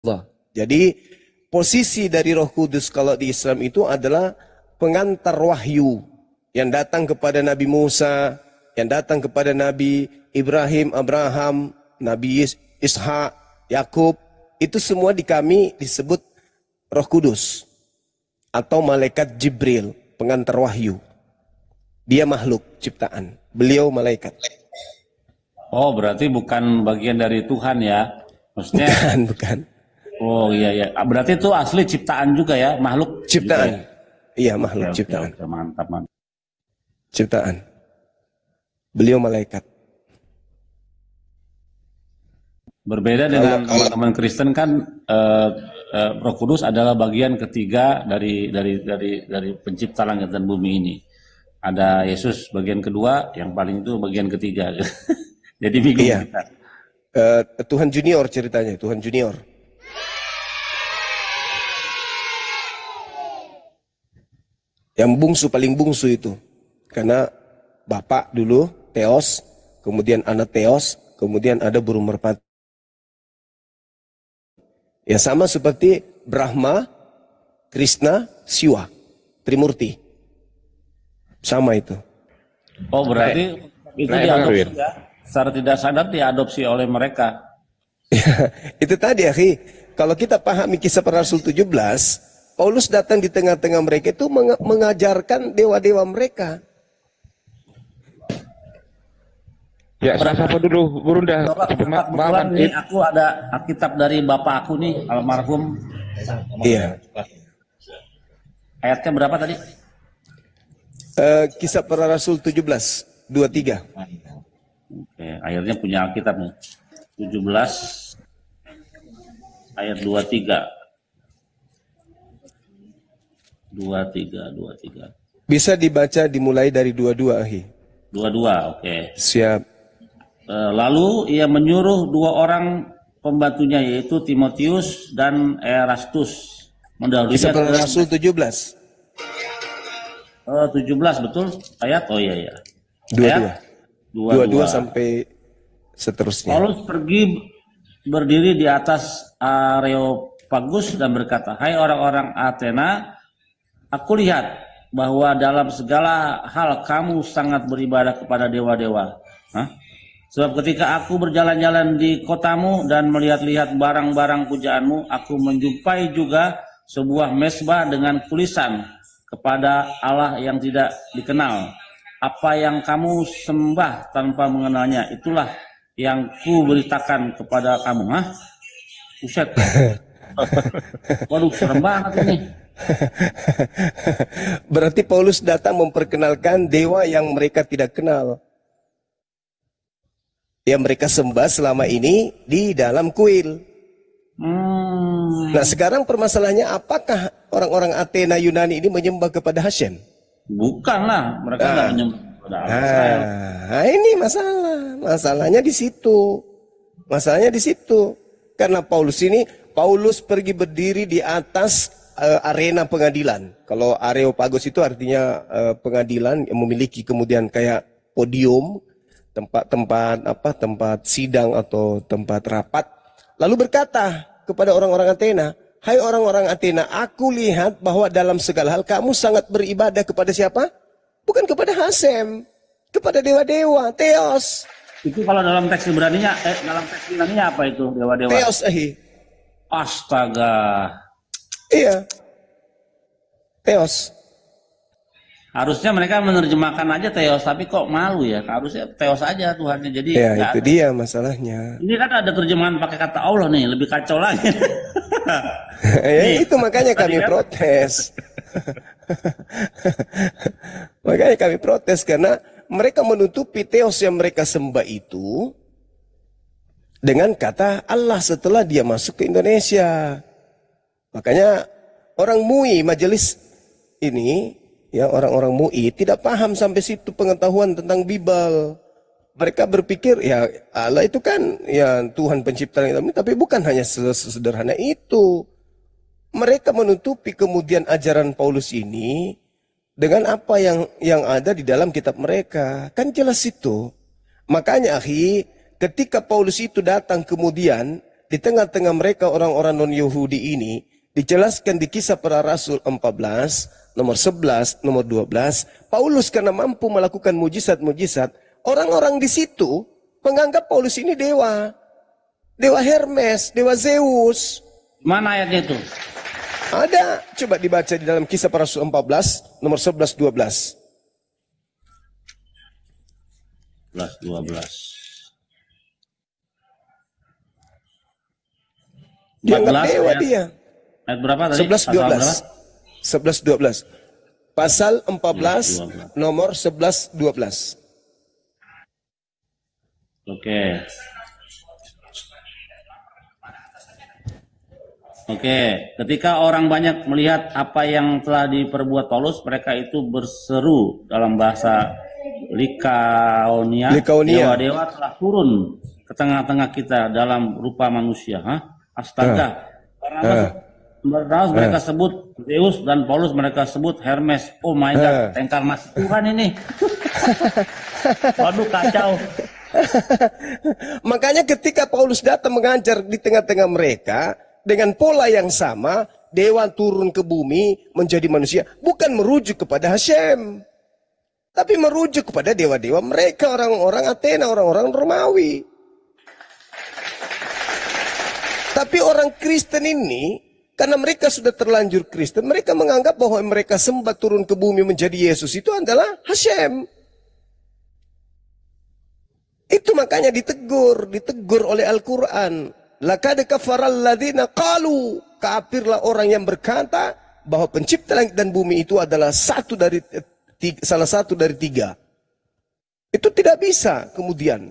Allah. Jadi posisi dari Roh Kudus kalau di Islam itu adalah pengantar wahyu yang datang kepada Nabi Musa, yang datang kepada Nabi Ibrahim, Abraham, Nabi Ishak, Yakub. Itu semua di kami disebut Roh Kudus atau malaikat Jibril, pengantar wahyu. Dia makhluk ciptaan, beliau malaikat. Oh, berarti bukan bagian dari Tuhan ya? Maksudnya? Bukan. Oh iya ya. Berarti itu asli ciptaan juga ya, makhluk ciptaan. Juga ya? Iya, makhluk ciptaan. Oke, mantap, mantap. Ciptaan. Beliau malaikat. Berbeda dengan teman-teman Kristen kan Roh Kudus adalah bagian ketiga dari pencipta langit dan bumi ini. Ada Yesus bagian kedua, yang paling itu bagian ketiga. Jadi bingung iya. kita. Tuhan Junior ceritanya, Tuhan Junior. Yang bungsu, paling bungsu itu. Karena bapak dulu, Theos, kemudian anak Theos, kemudian ada burung merpati. Ya sama seperti Brahma, Krishna, Siwa, Trimurti. Sama itu. Oh berarti itu diadopsi ya? Secara tidak sadar diadopsi oleh mereka. Itu tadi akhi, kalau kita pahami kisah para Rasul 17, Paulus datang di tengah-tengah mereka itu mengajarkan dewa-dewa mereka. Ya, siapa dulu, Burunda? Kebetulan ini aku ada Alkitab dari bapak aku nih, almarhum. Iya. Ayatnya berapa tadi? Kisah para Rasul 17, 23. Oke, akhirnya punya Alkitab nih. 17 ayat 23. 23. Bisa dibaca dimulai dari 22 akhi. 22, oke. Siap. Lalu ia menyuruh dua orang pembantunya yaitu Timotius dan Erastus mendahului Kisah para Rasul 17. 17 betul ayat? Oh iya ya. 22 sampai seterusnya. Paulus pergi berdiri di atas Areopagus dan berkata, "Hai orang-orang Athena, aku lihat bahwa dalam segala hal kamu sangat beribadah kepada dewa-dewa. Sebab ketika aku berjalan-jalan di kotamu dan melihat-lihat barang-barang pujaanmu, aku menjumpai juga sebuah mezbah dengan tulisan kepada Allah yang tidak dikenal. Apa yang kamu sembah tanpa mengenalnya, itulah yang ku beritakan kepada kamu." Buset. Waduh, serem banget ini. Berarti Paulus datang memperkenalkan dewa yang mereka tidak kenal. Yang mereka sembah selama ini di dalam kuil. Nah sekarang permasalahannya, apakah orang-orang Athena Yunani ini menyembah kepada Hashem? Bukanlah, mereka tidak menyembah kepada Allah. Ini masalahnya di situ. Masalahnya di situ. Karena Paulus pergi berdiri di atas arena pengadilan. Kalau Areopagus itu artinya pengadilan yang memiliki kemudian kayak podium, tempat sidang atau tempat rapat, lalu berkata kepada orang-orang Athena, "Hai orang-orang Athena, aku lihat bahwa dalam segala hal kamu sangat beribadah kepada siapa? Bukan kepada Hashem, kepada dewa-dewa, Theos." Itu kalau dalam teks Ibraninya, dalam teks Yunaninya apa itu dewa-dewa? Theos Astaga. Iya. Theos. Harusnya mereka menerjemahkan aja Theos, tapi kok malu ya? Harusnya Theos aja Tuhannya. Jadi ya itu ada. Dia masalahnya. Ini kan ada terjemahan pakai kata Allah nih, lebih kacau lagi. Itu makanya kami protes. Makanya kami protes karena mereka menutupi Theos yang mereka sembah itu dengan kata Allah setelah dia masuk ke Indonesia. Makanya orang MUI majelis ini, ya orang-orang MUI tidak paham sampai situ pengetahuan tentang Bible. Mereka berpikir ya Allah itu kan ya Tuhan pencipta langit dan bumi, tapi bukan hanya sesederhana itu. Mereka menutupi kemudian ajaran Paulus ini dengan apa yang ada di dalam kitab mereka. Kan jelas itu. Makanya akhi, ketika Paulus itu datang kemudian di tengah-tengah mereka orang-orang non-Yahudi ini, dijelaskan di Kisah Para Rasul 14, nomor 11, nomor 12, Paulus karena mampu melakukan mujizat-mujizat, orang-orang di situ menganggap Paulus ini dewa. Dewa Hermes, dewa Zeus. Mana ayatnya itu? Ada, coba dibaca di dalam Kisah Para Rasul 14, nomor 11, 12. 12. Dia nggak 14 dewa ayat. dia. Ayat berapa tadi? 11, Pasal 12. berapa? 11, 12. Pasal 14, 12. nomor 11, 12. Oke. Oke, ketika orang banyak melihat apa yang telah diperbuat Paulus, mereka itu berseru dalam bahasa Likaonia. Dewa-dewa telah turun ke tengah-tengah kita dalam rupa manusia. Astaga. Karena mereka sebut Zeus dan Paulus mereka sebut Hermes. Oh my God, inkarnasi Tuhan ini. Waduh, kacau. Makanya ketika Paulus datang mengajar di tengah-tengah mereka, dengan pola yang sama, dewa turun ke bumi menjadi manusia. Bukan merujuk kepada Hashem, tapi merujuk kepada dewa-dewa mereka, orang-orang Athena, orang-orang Romawi. Tapi orang Kristen ini, karena mereka sudah terlanjur Kristen, mereka menganggap bahwa mereka sembah turun ke bumi menjadi Yesus itu adalah Hashem. Itu makanya ditegur oleh Al-Quran. Laqad kafaral ladzina qalu, kafirlah orang yang berkata bahwa pencipta langit dan bumi itu adalah salah satu dari tiga. Itu tidak bisa kemudian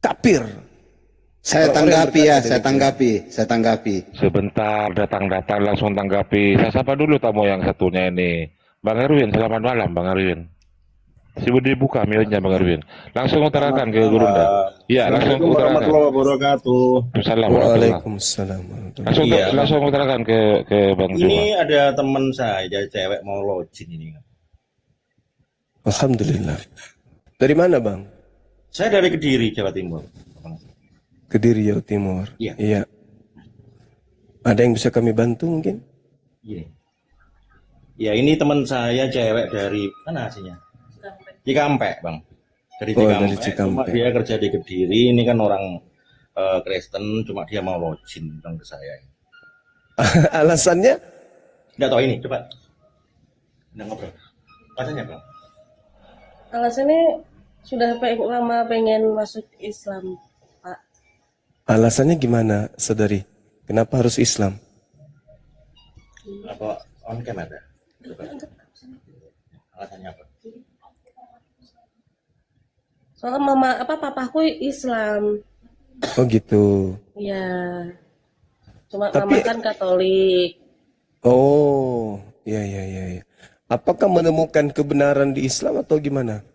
kafir. Saya tanggapi. Sebentar, datang langsung tanggapi. Saya sapa dulu tamu yang satunya ini. Bang Erwin, selamat malam Bang Erwin. Coba dibuka mute-nya Bang Erwin. Langsung utarakan ke Gurunda. Iya, langsung utarakan. Waalaikumsalam. Langsung utarakan ke Bang Juma. Ini ada teman saya cewek mau login ini. Alhamdulillah. Dari mana Bang? Saya dari Kediri, Jawa Timur. Kediri, Jawa Timur. Iya. Ada yang bisa kami bantu mungkin? Iya. Ya ini teman saya cewek dari mana aslinya? Cikampek, Bang. Dari Cikampek. Cuma dia kerja di Kediri. Ini kan orang Kristen, cuma dia mau login ke saya. Alasannya? Nggak tahu ini, coba. Nggak ngobrol. Alasannya, Bang? Alasannya sudah lama pengen masuk Islam, Pak. Alasannya gimana, saudari? Kenapa harus Islam? Apa on cam ada? Coba. Alasannya apa? Soalnya papaku Islam. Oh gitu. Ya. Cuma Tapi, mama kan Katolik. Oh, iya. Apakah menemukan kebenaran di Islam atau gimana?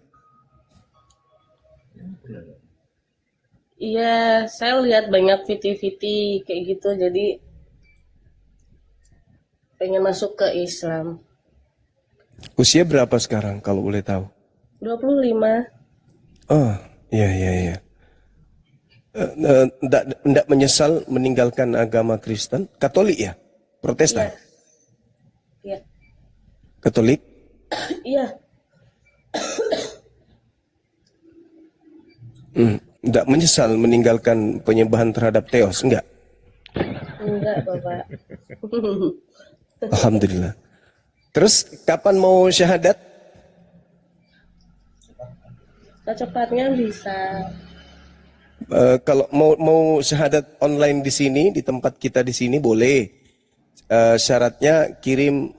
Iya, saya lihat banyak viti-viti kayak gitu, jadi pengen masuk ke Islam. Usia berapa sekarang kalau boleh tahu? 25. Oh, iya. Tidak menyesal meninggalkan agama Kristen? Katolik ya? Protestan? Iya. Katolik? Iya. Tidak menyesal meninggalkan penyembahan terhadap Theos? Enggak? Enggak, Bapak. Alhamdulillah. Terus kapan mau syahadat? Secepatnya bisa. Kalau mau syahadat online di sini, di tempat kita di sini boleh. Syaratnya kirim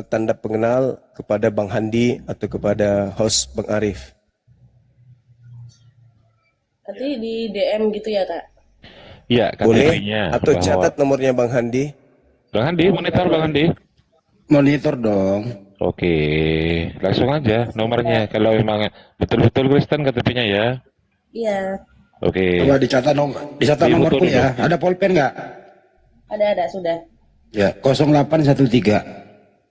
tanda pengenal kepada Bang Handi atau kepada host Bang Arif. Nanti di DM gitu ya, Kak? Iya, boleh. Atau bahwa... catat nomornya Bang Handi. Bang Handi, monitor Bang Handi. Monitor dong. Oke, langsung aja nomornya. Kalau memang betul-betul Kristen KTP-nya ya. Iya. Oke. Coba dicatat nomorku ya. Ada pulpen nggak? Ada sudah. Ya, 0813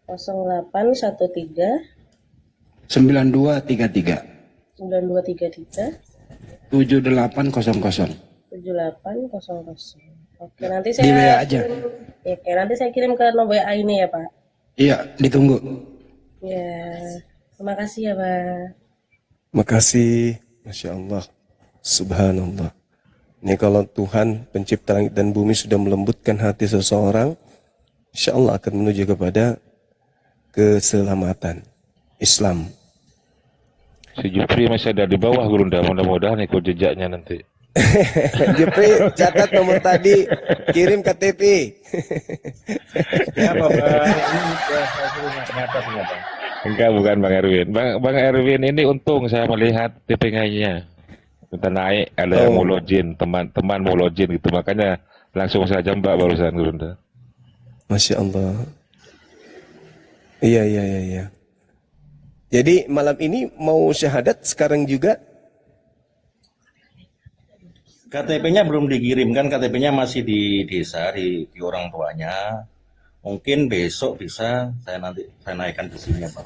0813 9233 9233 7800. 7800. Oke, nanti Di WA saya aja. kirim. Ya, oke, nanti saya kirim ke nomor WA ini ya, Pak. Iya, ditunggu. Ya, terima kasih ya, Pak. Makasih. Masya Allah. Subhanallah. Ini kalau Tuhan pencipta langit dan bumi sudah melembutkan hati seseorang, insya Allah akan menuju kepada keselamatan Islam. Si Jupri masih ada di bawah Gurunda, mudah-mudahan ikut jejaknya nanti. Jepri, catat nomor tadi, kirim KTP. Ya, Bang. Ini saya suruh nyatat ini, Bang. Enggak, bukan Bang Erwin. Bang Erwin ini untung saya melihat TPK-nya. Kita naik, ada yang mau login, teman-teman mau login gitu. Makanya langsung saya jambak barusan Gurunda. Masya Allah. Iya. Jadi malam ini mau syahadat sekarang juga? KTP-nya belum dikirimkan, KTP-nya masih di desa, di orang tuanya. Mungkin besok bisa saya naikkan ke sini, Bang.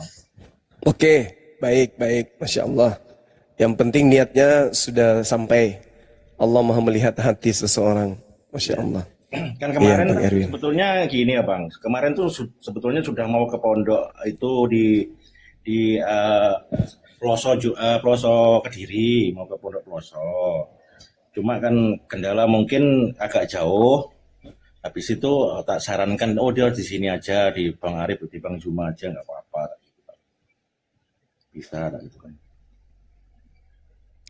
Oke, baik. Masya Allah. Yang penting niatnya sudah sampai. Allah Maha melihat hati seseorang. Masya Allah. Kan kemarin Bang Erwin. sebetulnya gini ya, Bang. Kemarin tuh sebetulnya sudah mau ke pondok itu di pelosok Kediri, mau ke pondok pelosok. Cuma kan kendala mungkin agak jauh. Habis itu tak sarankan, dia di sini aja, di Bang Arif, di Bang Juma aja, nggak apa-apa. Bisa, gitu kan.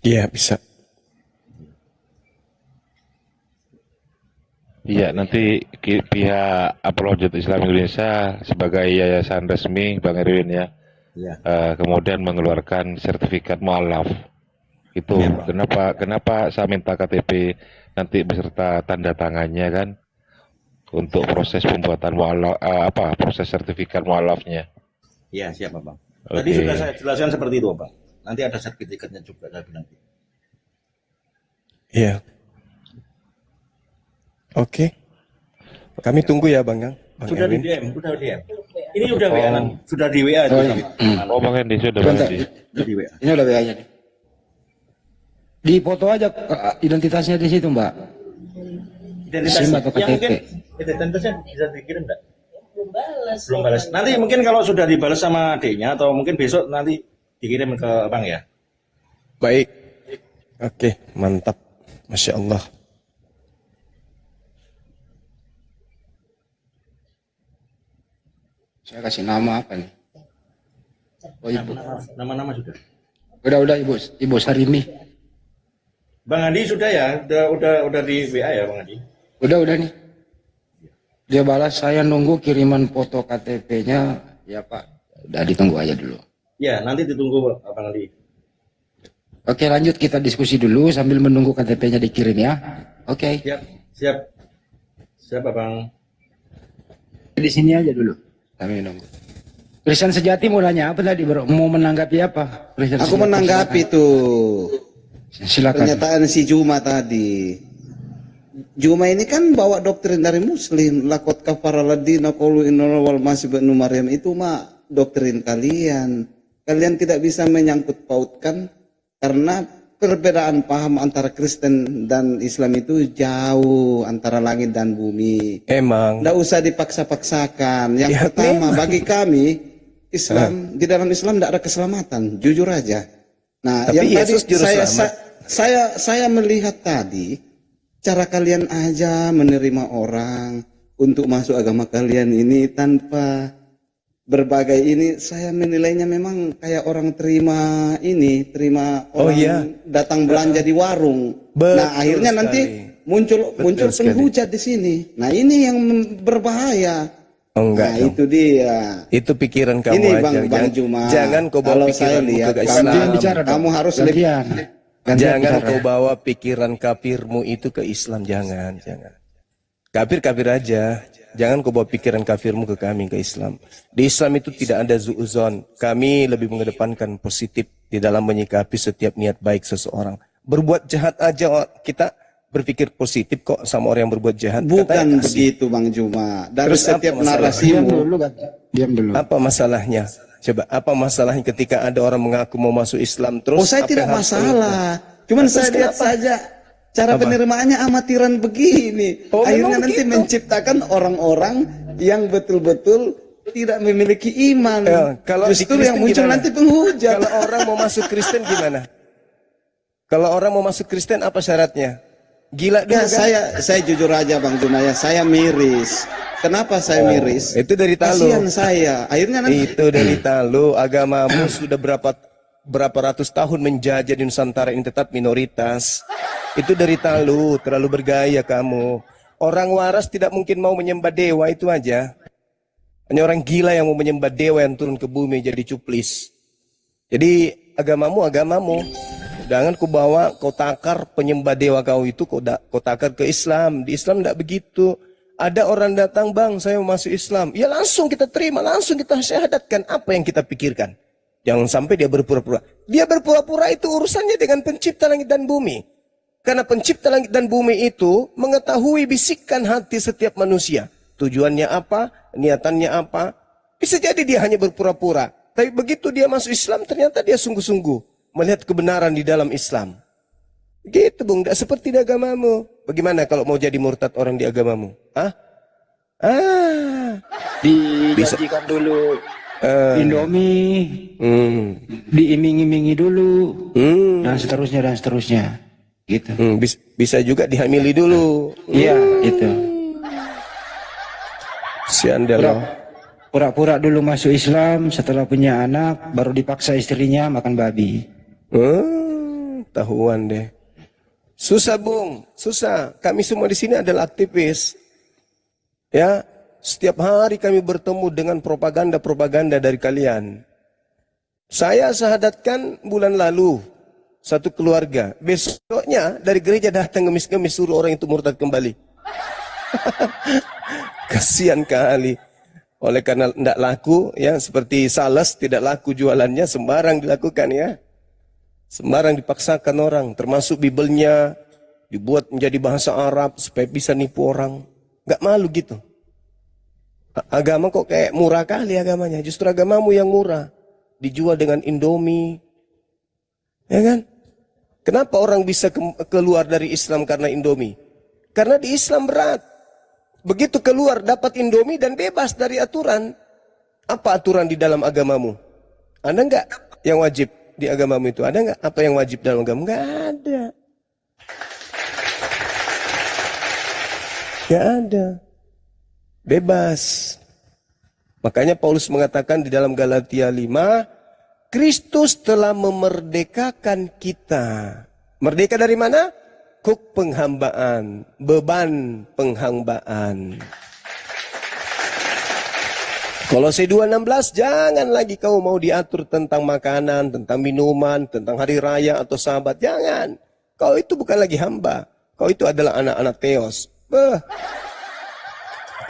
Iya, bisa. Iya, nanti pihak Apologet Islam Indonesia sebagai yayasan resmi Bang Erwin ya, Iya. kemudian mengeluarkan sertifikat mualaf. Itu kenapa saya minta KTP nanti beserta tanda tangannya kan untuk proses pembuatan mualaf, proses sertifikat mualafnya. Iya, siap, Bang. Tadi sudah saya jelaskan seperti itu, Bang. Nanti ada sertifikatnya juga saya bilang. Iya. Oke. Kami tunggu ya Bang Yang. Bang Sudah di Erwin. DM, sudah di DM. Ini udah WA, sudah di WA. Oh Bang Hendy sudah Bang Hendy. Sudah di WA. Ini udah WA-nya nih. Di foto aja identitasnya di situ, Mbak. Identitas SIM atau yang KTP. mungkin identitasnya bisa dikirim enggak? Belum Balas. Nanti mungkin kalau sudah dibalas sama adiknya atau mungkin besok nanti dikirim ke Bang ya. Baik. Oke, mantap. Masya Allah. Saya kasih nama apa nih? Oh, Ibu. Nama-nama sudah. Udah Ibu Sarimi. Bang Andi sudah ya? Udah di WA ya Bang Andi? Udah nih. Dia balas, saya nunggu kiriman foto KTP-nya. Ya Pak, udah ditunggu aja dulu. Ya, nanti ditunggu Bang Andi. Oke, lanjut kita diskusi dulu sambil menunggu KTP-nya dikirim ya. Oke. Siap Bang. Di sini aja dulu. Kami nunggu. Kristen sejati mau nanya apa tadi, Bro? Mau menanggapi apa? Kristen Aku sejati, menanggapi tuh silakan. pernyataan si Juma tadi. Juma ini kan bawa doktrin dari Muslim, lakot kafaraladdina qalu innallaha wal masih ibnu Maryam, itu mah doktrin kalian. Kalian tidak bisa menyangkut pautkan karena perbedaan paham antara Kristen dan Islam itu jauh, antara langit dan bumi. Emang. Tidak usah dipaksa-paksakan. Yang Ya, pertama memang. bagi kami Islam, di dalam Islam tidak ada keselamatan, jujur aja. Nah, Tapi yang Yesus tadi juru selamat. saya melihat tadi cara kalian aja menerima orang untuk masuk agama kalian ini tanpa berbagai ini, saya menilainya memang kayak orang terima orang datang belanja di warung. Betul Nah, akhirnya sekali. nanti muncul sekali. penghujat di sini. Nah, ini yang berbahaya. Oh, enggak Nah, dong. itu dia. Itu pikiran kamu Ini aja. Bang Juma. Jangan kau bawa Kalau saya pikiranmu lihat, ke kamu Islam. Gantian bicara dong. Kamu harus lebih Gantian Jangan bicara. kau bawa pikiran kafirmu itu ke Islam. Jangan. Kafir aja. Jangan kau bawa pikiran kafirmu ke kami, ke Islam. Di Islam itu tidak ada zuuzon. Kami lebih mengedepankan positif di dalam menyikapi setiap niat baik seseorang. Berbuat jahat aja kita berpikir positif kok sama orang yang berbuat jahat. bukan Katanya kasih. begitu Bang Juma. Dari Terus apa setiap masalahnya? Diam narasimu, dulu kan. Diam dulu. Apa masalahnya? Coba, apa masalahnya ketika ada orang mengaku mau masuk Islam terus? oh saya apa tidak yang harus masalah. Cuman Terus saya lihat kenapa? saja Cara Apa? penerimaannya amatiran begini. Oh, Akhirnya memang nanti begitu. menciptakan orang-orang yang betul-betul tidak memiliki iman. Ya, kalau di Justru yang Kristen muncul gimana? nanti penghujat. Kalau orang mau masuk Kristen gimana? Kalau orang mau masuk Kristen apa syaratnya? Gila dulu Ya, kan? saya jujur aja Bang Jumaya, saya miris. Kenapa saya miris? Itu dari talu. Kasihan saya. Akhirnya nanti Itu dari talu. Agamamu sudah berapa ratus tahun menjajah di Nusantara ini tetap minoritas. Itu dari talu. Terlalu bergaya kamu. Orang waras tidak mungkin mau menyembah dewa, itu aja. Hanya orang gila yang mau menyembah dewa yang turun ke bumi jadi cuplis. Jadi agamamu. Jangan kau bawa, kau takar penyembah dewa kau itu, kau takar ke Islam. Di Islam tidak begitu. Ada orang datang, bang, saya mau masuk Islam. Ya langsung kita terima, langsung kita syahadatkan. Apa yang kita pikirkan? Jangan sampai dia berpura-pura. Dia berpura-pura itu urusannya dengan pencipta langit dan bumi. Karena pencipta langit dan bumi itu mengetahui bisikan hati setiap manusia. Tujuannya apa, niatannya apa. Bisa jadi dia hanya berpura-pura. Tapi begitu dia masuk Islam, ternyata dia sungguh-sungguh melihat kebenaran di dalam Islam. Gitu bung, tidak seperti di agamamu. Bagaimana kalau mau jadi murtad orang di agamamu? Hah? Dijanjikan dulu Indomie, diiming-imingi dulu, dan seterusnya. Gitu. Bisa juga dihamili dulu. Iya, itu. Si Anda loh. Pura-pura dulu masuk Islam, setelah punya anak, baru dipaksa istrinya makan babi. Tahuan deh. Susah bung, susah. Kami semua di sini adalah aktivis. Ya, setiap hari kami bertemu dengan propaganda dari kalian. Saya syahadatkan bulan lalu satu keluarga. Besoknya dari gereja datang ngemis-ngemis suruh orang itu murtad kembali. Kasihan kali. Oleh karena tidak laku, ya seperti sales tidak laku jualannya, sembarang dilakukan ya. Sembarang dipaksakan orang, termasuk Bibelnya dibuat menjadi bahasa Arab supaya bisa nipu orang. Gak malu gitu. Agama kok kayak murah kali agamanya. Justru agamamu yang murah. Dijual dengan Indomie. Ya kan? Kenapa orang bisa keluar dari Islam karena Indomie? Karena di Islam berat. Begitu keluar dapat Indomie dan bebas dari aturan. Apa aturan di dalam agamamu? Ada nggak yang wajib di agamamu itu? Ada nggak apa yang wajib dalam agamamu? Nggak ada. Nggak ada. Bebas. Makanya Paulus mengatakan di dalam Galatia 5, Kristus telah memerdekakan kita. Merdeka dari mana? Kuk penghambaan, beban penghambaan. Kolose 2:16, jangan lagi kau mau diatur tentang makanan, tentang minuman, tentang hari raya atau sabat. Jangan. Kau itu bukan lagi hamba. Kau itu adalah anak-anak Theos.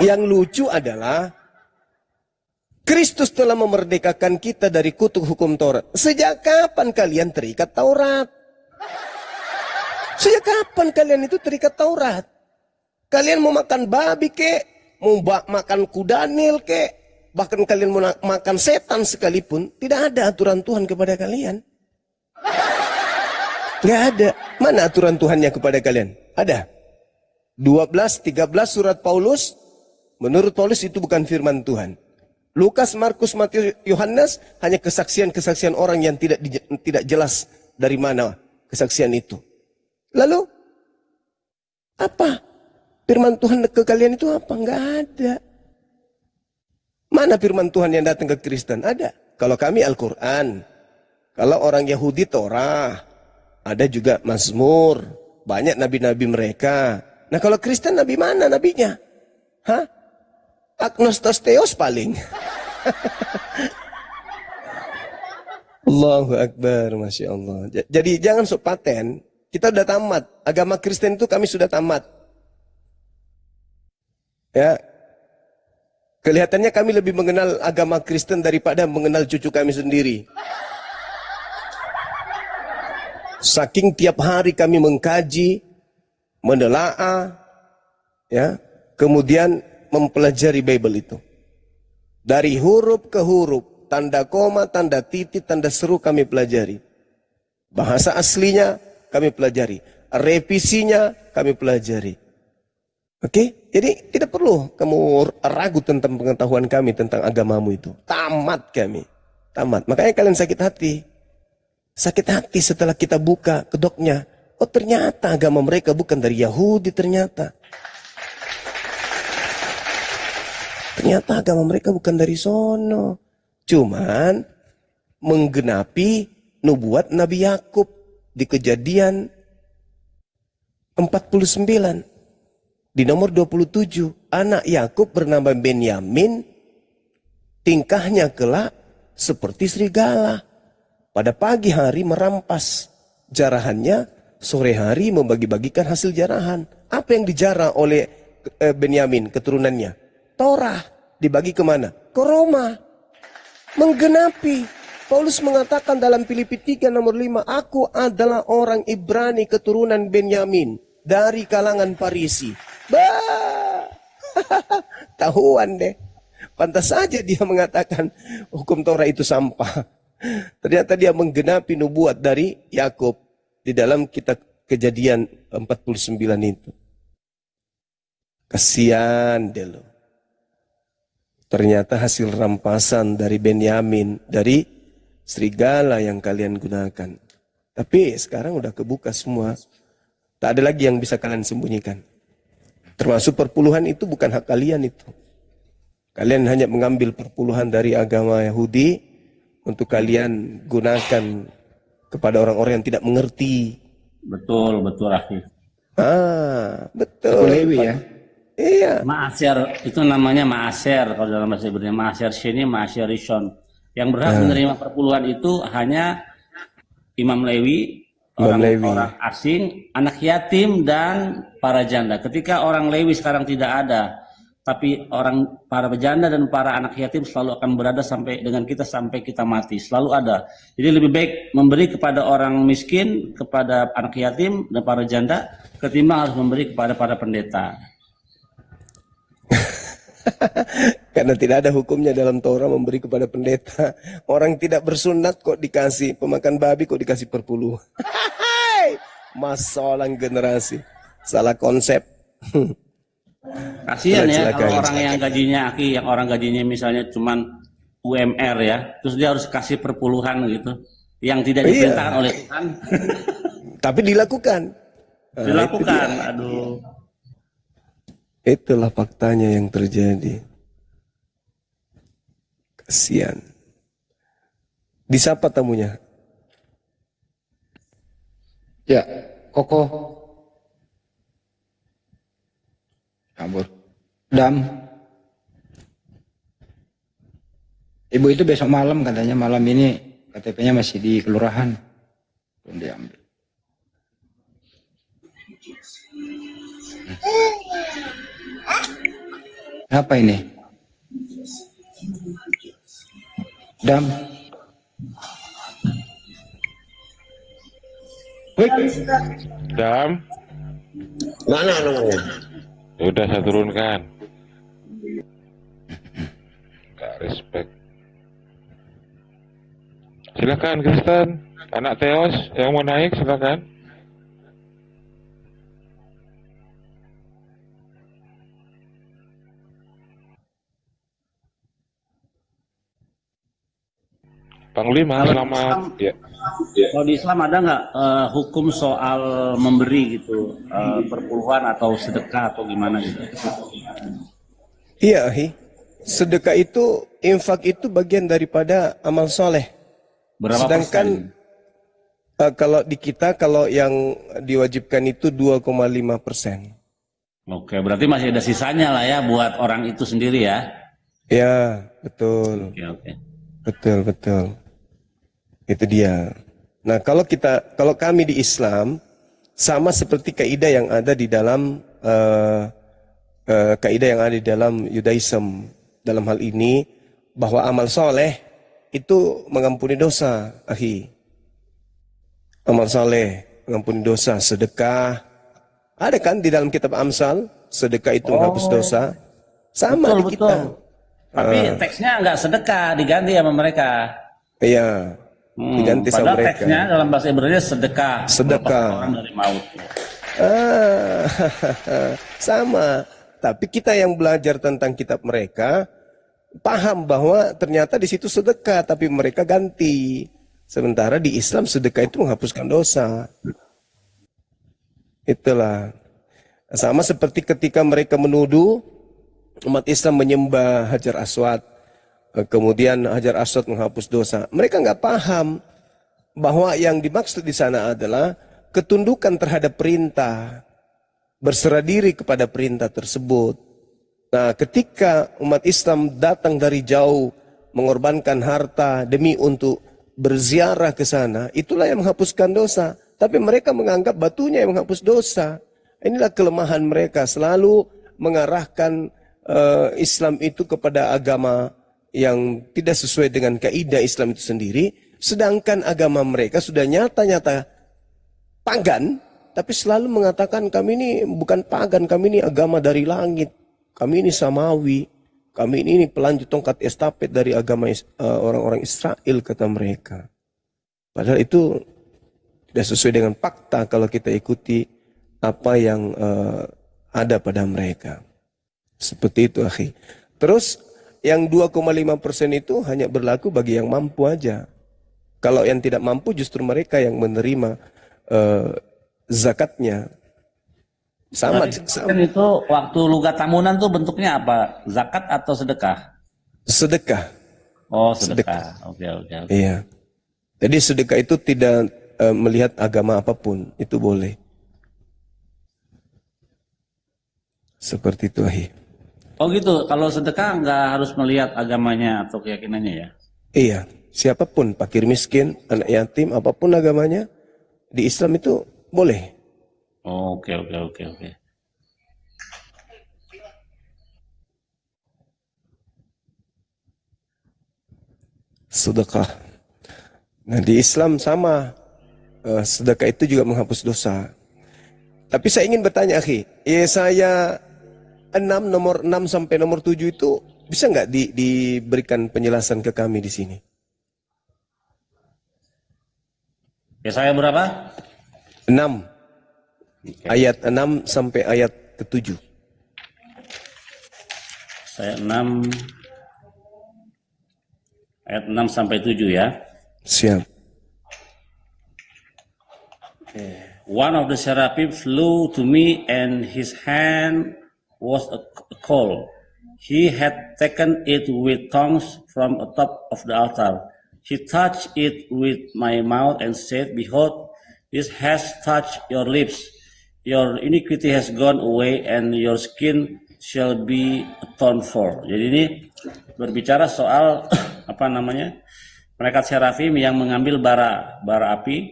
Yang lucu adalah Kristus telah memerdekakan kita dari kutuk hukum Taurat. Sejak kapan kalian terikat Taurat? Sejak kapan kalian itu terikat Taurat? Kalian mau makan babi kek, mau makan kudanil kek, bahkan kalian mau makan setan sekalipun, tidak ada aturan Tuhan kepada kalian. Nggak ada. Mana aturan Tuhannya kepada kalian? Ada. 12-13 surat Paulus, menurut Paulus itu bukan firman Tuhan. Lukas, Markus, Matius, Yohanes hanya kesaksian-kesaksian orang yang tidak jelas dari mana kesaksian itu. Lalu apa? Firman Tuhan ke kalian itu apa? Enggak ada. Mana firman Tuhan yang datang ke Kristen? Ada. Kalau kami Al-Quran. Kalau orang Yahudi Torah. Ada juga Mazmur. Banyak nabi-nabi mereka. Nah kalau Kristen nabi mana nabinya? Hah? Agnostos Theos paling. Allahu Akbar, Masya Allah. Jadi jangan sok paten. Kita sudah tamat. Agama Kristen itu kami sudah tamat. Ya. Kelihatannya kami lebih mengenal agama Kristen daripada mengenal cucu kami sendiri. Saking tiap hari kami mengkaji, menelaah, ya, kemudian mempelajari Bible itu. Dari huruf ke huruf, tanda koma, tanda titik, tanda seru kami pelajari. Bahasa aslinya kami pelajari. revisinya kami pelajari. Oke, jadi tidak perlu kamu ragu tentang pengetahuan kami tentang agamamu itu. Tamat kami, tamat. Makanya kalian sakit hati setelah kita buka kedoknya. Oh ternyata agama mereka bukan dari Yahudi ternyata. Ternyata agama mereka bukan dari sono. Cuman menggenapi nubuat Nabi Yakub di Kejadian 49. Di nomor 27, anak Yakub bernama Benyamin, tingkahnya kelak seperti serigala. Pada pagi hari merampas jarahannya, sore hari membagi-bagikan hasil jarahan. Apa yang dijarah oleh Benyamin, keturunannya? Torah. Dibagi kemana? Ke Roma. Menggenapi. Paulus mengatakan dalam Filipi 3 nomor 5, aku adalah orang Ibrani keturunan Benyamin dari kalangan Farisi. Bah, tahuan deh. Pantas saja dia mengatakan hukum Torah itu sampah. Ternyata dia menggenapi nubuat dari Yakub di dalam kitab Kejadian 49 itu. Kasihan deh lo. Ternyata hasil rampasan dari Benyamin, dari serigala yang kalian gunakan. Tapi sekarang udah kebuka semua. Tak ada lagi yang bisa kalian sembunyikan. Termasuk perpuluhan itu bukan hak kalian itu. Kalian hanya mengambil perpuluhan dari agama Yahudi untuk kalian gunakan kepada orang-orang yang tidak mengerti. Betul, betul Afif. Betul. Lewi ya. Iya. Ma'asyar, itu namanya ma'asyar kalau dalam bahasa Ibrani. Ma'asyar sini, ma'asyar rishon. Yang berhak menerima perpuluhan itu hanya Imam Lewi, orang asing, anak yatim, dan para janda. Ketika orang Lewi sekarang tidak ada, tapi para janda dan para anak yatim selalu akan berada sampai dengan kita sampai kita mati, selalu ada. Jadi lebih baik memberi kepada orang miskin, kepada anak yatim dan para janda, ketimbang harus memberi kepada para pendeta. Karena tidak ada hukumnya dalam Torah memberi kepada pendeta. Orang tidak bersunat kok dikasih, pemakan babi kok dikasih perpuluhan. Masalah generasi, salah konsep. Kasihan ya kalau orang yang gajinya yang orang gajinya misalnya cuman UMR ya, terus dia harus kasih perpuluhan gitu, yang tidak diperintahkan oleh Tuhan. Tapi dilakukan. Dilakukan, aduh. Itulah faktanya yang terjadi. Kasihan. Disapa tamunya. Ya, Koko. Kabur. Dam. Ibu itu besok malam katanya, malam ini KTP-nya masih di kelurahan. Belum diambil. Apa ini? Dam. Dam. Mana nomornya? Udah saya turunkan. Gak respect. Silakan Kristen, anak Theos yang mau naik silakan. Panglima, selamat. Ya. Kalau di Islam ada nggak hukum soal memberi gitu, perpuluhan atau sedekah atau gimana gitu? Iya, sedekah itu, infak itu bagian daripada amal soleh. Berapa Sedangkan kalau di kita, kalau yang diwajibkan itu 2,5%. Oke, berarti masih ada sisanya lah ya buat orang itu sendiri ya? Ya, betul. Oke. Betul. Itu dia. Nah, kalau kami di Islam sama seperti kaidah yang ada di dalam kaidah yang ada di dalam Yudaism. Dalam hal ini bahwa amal soleh itu mengampuni dosa, Amal soleh mengampuni dosa, sedekah. Ada kan di dalam kitab Amsal, sedekah itu menghapus dosa. Sama betul, di kita. Tapi teksnya nggak sedekah, diganti sama mereka. Iya. diganti sama Padahal mereka. teksnya dalam bahasa Ibrani sedekah. Sedekah. Melepaskan orang dari maut. Ah, sama. Tapi kita yang belajar tentang kitab mereka paham bahwa ternyata di situ sedekah, tapi mereka ganti. Sementara di Islam sedekah itu menghapuskan dosa. Itulah. Sama seperti ketika mereka menuduh umat Islam menyembah Hajar Aswad. Kemudian Hajar Aswad menghapus dosa. Mereka nggak paham bahwa yang dimaksud di sana adalah ketundukan terhadap perintah. Berserah diri kepada perintah tersebut. Nah, ketika umat Islam datang dari jauh, mengorbankan harta demi untuk berziarah ke sana, itulah yang menghapuskan dosa. Tapi mereka menganggap batunya yang menghapus dosa. Inilah kelemahan mereka, selalu mengarahkan Islam itu kepada agama yang tidak sesuai dengan kaidah Islam itu sendiri. Sedangkan agama mereka sudah nyata-nyata pagan, tapi selalu mengatakan kami ini bukan pagan, kami ini agama dari langit. Kami ini samawi, kami ini pelanjut tongkat estafet dari agama orang-orang Israel, kata mereka. Padahal itu tidak sesuai dengan fakta kalau kita ikuti apa yang ada pada mereka. Seperti itu, akhi. Terus yang 2,5% itu hanya berlaku bagi yang mampu aja. Kalau yang tidak mampu justru mereka yang menerima zakatnya. Sama. Kan itu waktu lugat tamunan tuh bentuknya apa? Zakat atau sedekah? Sedekah. Oh, sedekah. Oke. Iya. Jadi sedekah itu tidak melihat agama apapun, itu boleh. Seperti itu, ahi. Oh gitu, kalau sedekah nggak harus melihat agamanya atau keyakinannya ya? Iya, siapapun, fakir miskin, anak yatim, apapun agamanya, di Islam itu boleh. Oh, oke. Sedekah. Nah, di Islam sama, sedekah itu juga menghapus dosa. Tapi saya ingin bertanya, akhi, Yesaya 6 nomor 6 sampai nomor 7 itu bisa nggak diberikan penjelasan ke kami di sini? Yesaya berapa? 6. Ayat 6 sampai ayat ke-7. Saya 6 ayat 6 sampai 7 ya. Siap. One of the seraphim flew to me, and his hand was a coal. He had taken it with tongs from atop of the altar. He touched it with my mouth and said, "Behold, this has touched your lips. Your iniquity has gone away, and your skin shall be atoned for." Jadi ini berbicara soal apa namanya? Malaikat serafim yang mengambil bara api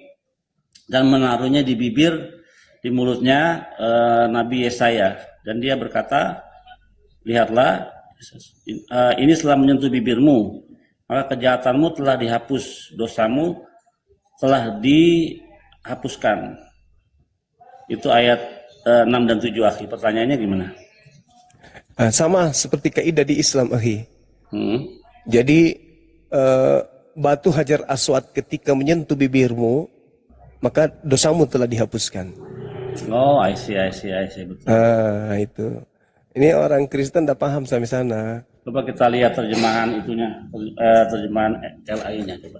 dan menaruhnya di bibir, di mulutnya Nabi Yesaya. Dan dia berkata, "Lihatlah, ini setelah menyentuh bibirmu, maka kejahatanmu telah dihapus, dosamu telah dihapuskan." Itu ayat 6 dan 7, akhi. Pertanyaannya gimana? Sama seperti kaidah di Islam, akhi. Jadi batu Hajar Aswad ketika menyentuh bibirmu, maka dosamu telah dihapuskan. Oh, I see, betul. Itu. Ini orang Kristen tidak paham sampai sana. Coba kita lihat terjemahan itunya, terjemahan LAI-nya coba.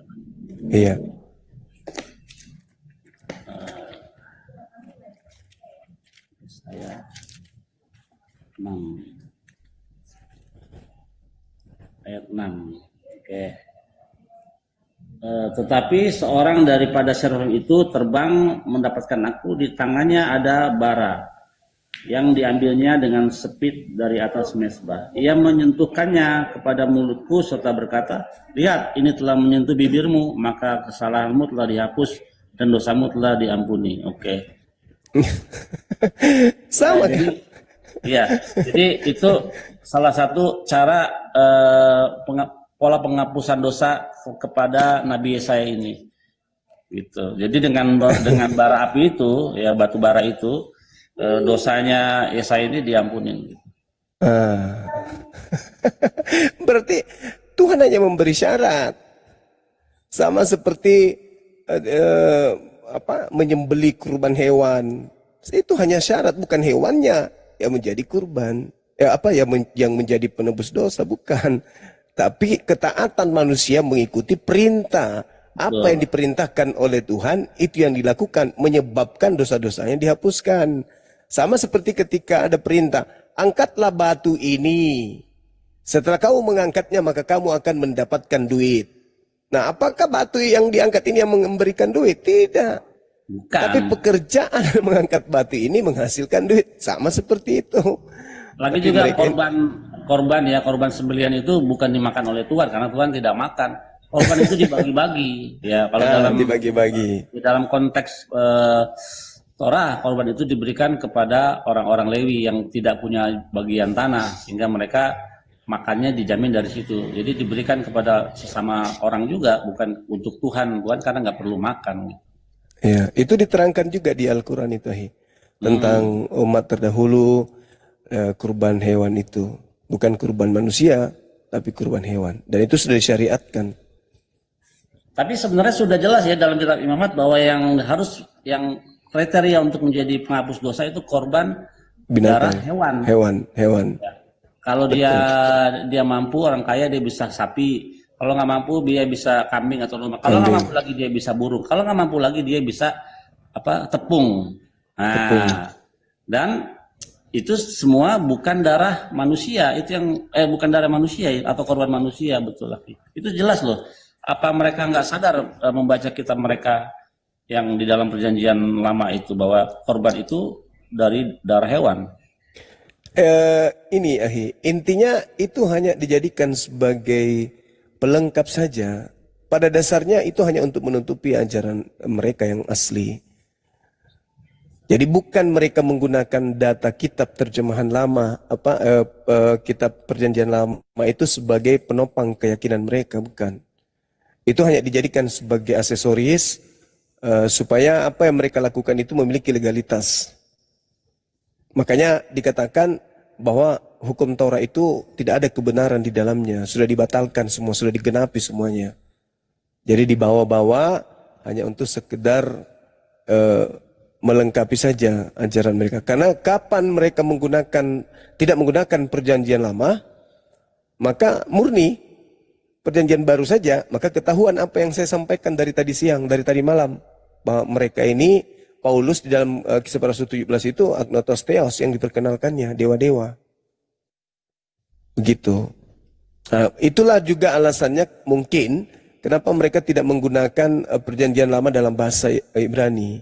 Iya. Saya 6 ayat 6. Oke. Tetapi seorang daripada serafim itu terbang mendapatkan aku, di tangannya ada bara yang diambilnya dengan sepit dari atas mezbah. Ia menyentuhkannya kepada mulutku serta berkata, "Lihat, ini telah menyentuh bibirmu, maka kesalahanmu telah dihapus dan dosamu telah diampuni." Oke. Sama kan? Iya, jadi itu salah satu cara pola penghapusan dosa kepada Nabi Yesaya ini. Gitu. Jadi dengan bara api itu, ya batu bara itu, dosanya Yesaya ini diampuni. Berarti Tuhan hanya memberi syarat. Sama seperti menyembelih kurban hewan. Itu hanya syarat, bukan hewannya yang menjadi kurban. Yang menjadi penebus dosa, bukan. Tapi ketaatan manusia mengikuti perintah. Apa yang diperintahkan oleh Tuhan, itu yang dilakukan, menyebabkan dosa-dosanya dihapuskan. Sama seperti ketika ada perintah, angkatlah batu ini. Setelah kamu mengangkatnya, maka kamu akan mendapatkan duit. Nah, apakah batu yang diangkat ini yang memberikan duit? Tidak. Bukan. Tapi pekerjaan mengangkat batu ini menghasilkan duit. Sama seperti itu. Lagi Tapi juga mereka... korban sembelihan itu bukan dimakan oleh Tuhan, karena Tuhan tidak makan. Korban itu dibagi-bagi. Ya, kalau dibagi-bagi. Di dalam konteks Torah, korban itu diberikan kepada orang-orang Lewi yang tidak punya bagian tanah, sehingga mereka makannya dijamin dari situ. Jadi diberikan kepada sesama orang juga, bukan untuk Tuhan karena nggak perlu makan. Ya, itu diterangkan juga di Al-Quran itu, tentang umat terdahulu, kurban hewan itu bukan kurban manusia, tapi kurban hewan, dan itu sudah disyariatkan. Tapi sebenarnya sudah jelas ya dalam kitab Imamat bahwa yang kriteria untuk menjadi penghapus dosa itu korban darah hewan. Hewan. Ya. Kalau dia mampu, orang kaya dia bisa sapi. Kalau nggak mampu dia bisa kambing atau domba. Kalau nggak mampu lagi dia bisa burung. Kalau nggak mampu lagi dia bisa tepung. Nah, dan itu semua bukan darah manusia. Itu yang bukan darah manusia atau korban manusia, betul lagi. Itu jelas loh. Apa mereka nggak sadar membaca kitab mereka yang di dalam perjanjian lama itu bahwa korban itu dari darah hewan? Ini intinya itu hanya dijadikan sebagai pelengkap saja. Pada dasarnya itu hanya untuk menutupi ajaran mereka yang asli. Jadi bukan mereka menggunakan data kitab terjemahan lama, kitab perjanjian lama itu sebagai penopang keyakinan mereka, bukan. Itu hanya dijadikan sebagai aksesoris supaya apa yang mereka lakukan itu memiliki legalitas. Makanya dikatakan bahwa hukum Taurat itu tidak ada kebenaran di dalamnya, sudah dibatalkan semua, sudah digenapi semuanya. Jadi dibawa-bawa hanya untuk sekedar melengkapi saja ajaran mereka. Karena kapan mereka tidak menggunakan perjanjian lama, maka murni perjanjian baru saja, maka ketahuan apa yang saya sampaikan dari tadi siang, dari tadi malam, bahwa mereka ini Paulus di dalam Kisah Para Rasul 17 itu agnotos theos yang diperkenalkannya, dewa-dewa. Begitu. Nah, itulah juga alasannya mungkin kenapa mereka tidak menggunakan perjanjian lama dalam bahasa Ibrani.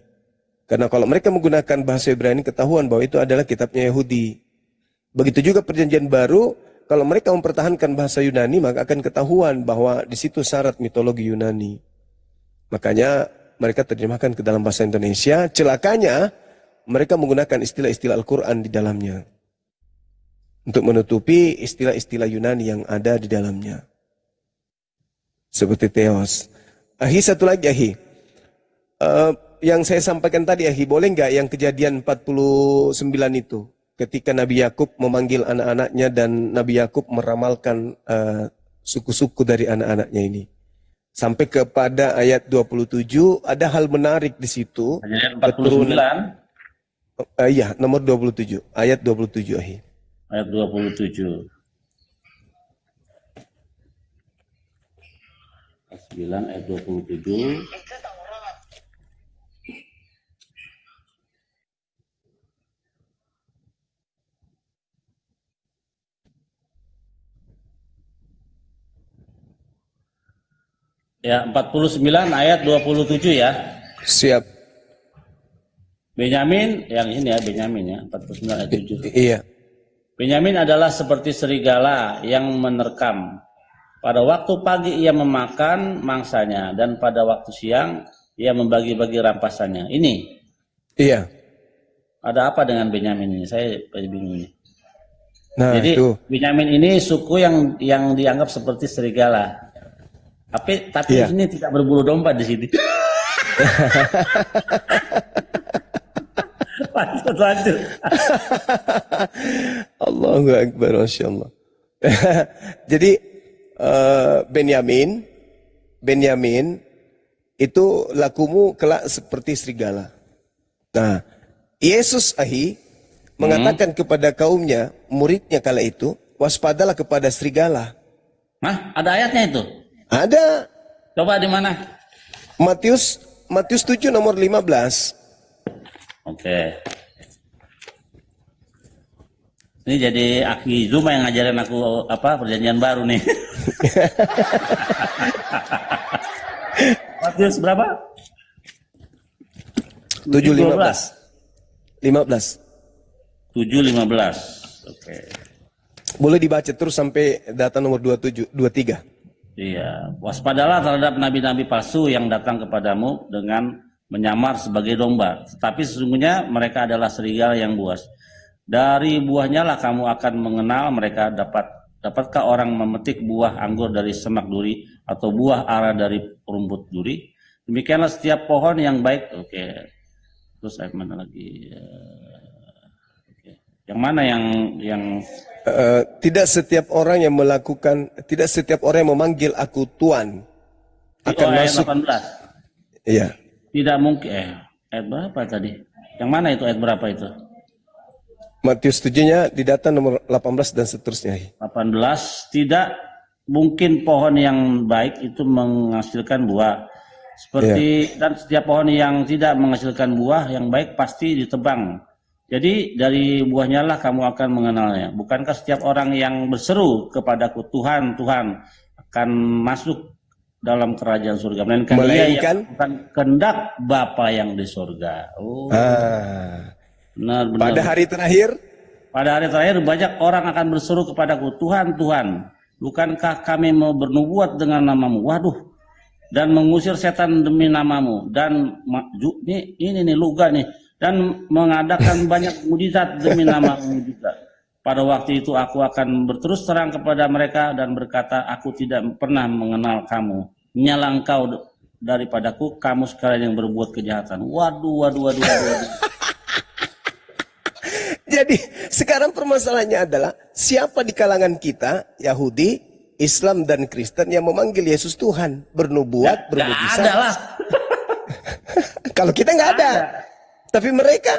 Karena kalau mereka menggunakan bahasa Ibrani, ketahuan bahwa itu adalah kitabnya Yahudi. Begitu juga perjanjian baru, kalau mereka mempertahankan bahasa Yunani, maka akan ketahuan bahwa di situ syarat mitologi Yunani. Makanya mereka terjemahkan ke dalam bahasa Indonesia. Celakanya mereka menggunakan istilah-istilah Al-Quran di dalamnya untuk menutupi istilah-istilah Yunani yang ada di dalamnya. Seperti Theos. Satu lagi yang saya sampaikan tadi boleh nggak yang kejadian 49 itu? Ketika Nabi Yakub memanggil anak-anaknya dan Nabi Yakub meramalkan suku-suku dari anak-anaknya ini. Sampai kepada ayat 27 ada hal menarik di situ. Ayat 49. Iya, nomor 27. Ayat 27 Ayat 27. 9 ayat 27. Ya, 49 ayat 27 ya. Siap. Benyamin, yang ini ya Benyamin ya, 49 ayat 7. Iya. Benyamin adalah seperti serigala yang menerkam. Pada waktu pagi ia memakan mangsanya dan pada waktu siang ia membagi-bagi rampasannya. Ini. Iya. Ada apa dengan Benyamin ini? Saya bingung ini. Nah, jadi itu. Benyamin ini suku yang dianggap seperti serigala. Tapi iya. Ini tidak berbulu domba di sini. Lanjut. Allahu Akbar, Masya Allah. Jadi Benyamin itu lakumu kelak seperti serigala. Nah, Yesus mengatakan kepada kaumnya, muridnya kala itu, waspadalah kepada serigala. Hah? Ada ayatnya itu? Ada. Coba di mana? Matius 7 nomor 15. Oke. Ini jadi Aki Zuma yang ngajarin aku perjanjian baru nih. Matius berapa? 7:15. 15. 7:15. Oke. Boleh dibaca terus sampai data nomor 23. Iya, waspadalah terhadap nabi-nabi palsu yang datang kepadamu dengan menyamar sebagai domba, tetapi sesungguhnya mereka adalah serigala yang buas. Dari buahnya lah kamu akan mengenal mereka. Dapatkah orang memetik buah anggur dari semak duri atau buah ara dari rumput duri? Demikianlah setiap pohon yang baik. Oke. Terus ayat mana lagi? Oke. Yang mana yang tidak setiap orang yang memanggil aku Tuhan akan ayat masuk. 18. Iya. Tidak mungkin. Ayat berapa tadi? Yang mana itu? Ayat berapa itu? Matius 7-nya di data nomor 18 dan seterusnya. 18. Tidak mungkin pohon yang baik itu menghasilkan buah. Dan setiap pohon yang tidak menghasilkan buah yang baik pasti ditebang. Jadi dari buahnya lah kamu akan mengenalnya. Bukankah setiap orang yang berseru kepadaku Tuhan, Tuhan akan masuk dalam kerajaan surga, melainkan dia yang bukan kehendak Bapa yang di surga. Benar. Pada hari terakhir banyak orang akan berseru kepadaku, Tuhan, Tuhan, bukankah kami mau bernubuat dengan namamu? Waduh, dan mengusir setan demi namamu, dan ini luga nih, dan mengadakan banyak mujizat demi namamu juga. Pada waktu itu aku akan berterus terang kepada mereka dan berkata, aku tidak pernah mengenal kamu. Nyala engkau daripadaku, kamu sekalian yang berbuat kejahatan. Waduh. Jadi sekarang permasalahannya adalah siapa di kalangan kita, Yahudi, Islam dan Kristen yang memanggil Yesus Tuhan, bernubuat, bermujizat? Ada lah. Kalau kita nggak ada. Tapi mereka.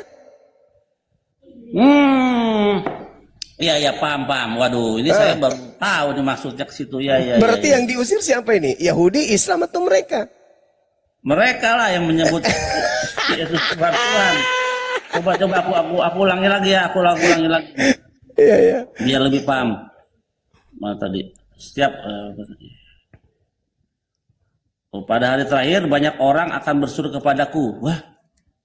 Iya, paham. Waduh, ini saya baru tahu nih maksudnya ke situ. Ya. Berarti yang diusir siapa ini? Yahudi, Islam atau mereka? Mereka lah yang menyebut Yesus Tuhan. Coba aku ulangi lagi ya, aku ulangi lagi. Iya. Biar lebih paham. Mana tadi? Pada hari terakhir banyak orang akan berseru kepadaku. Wah.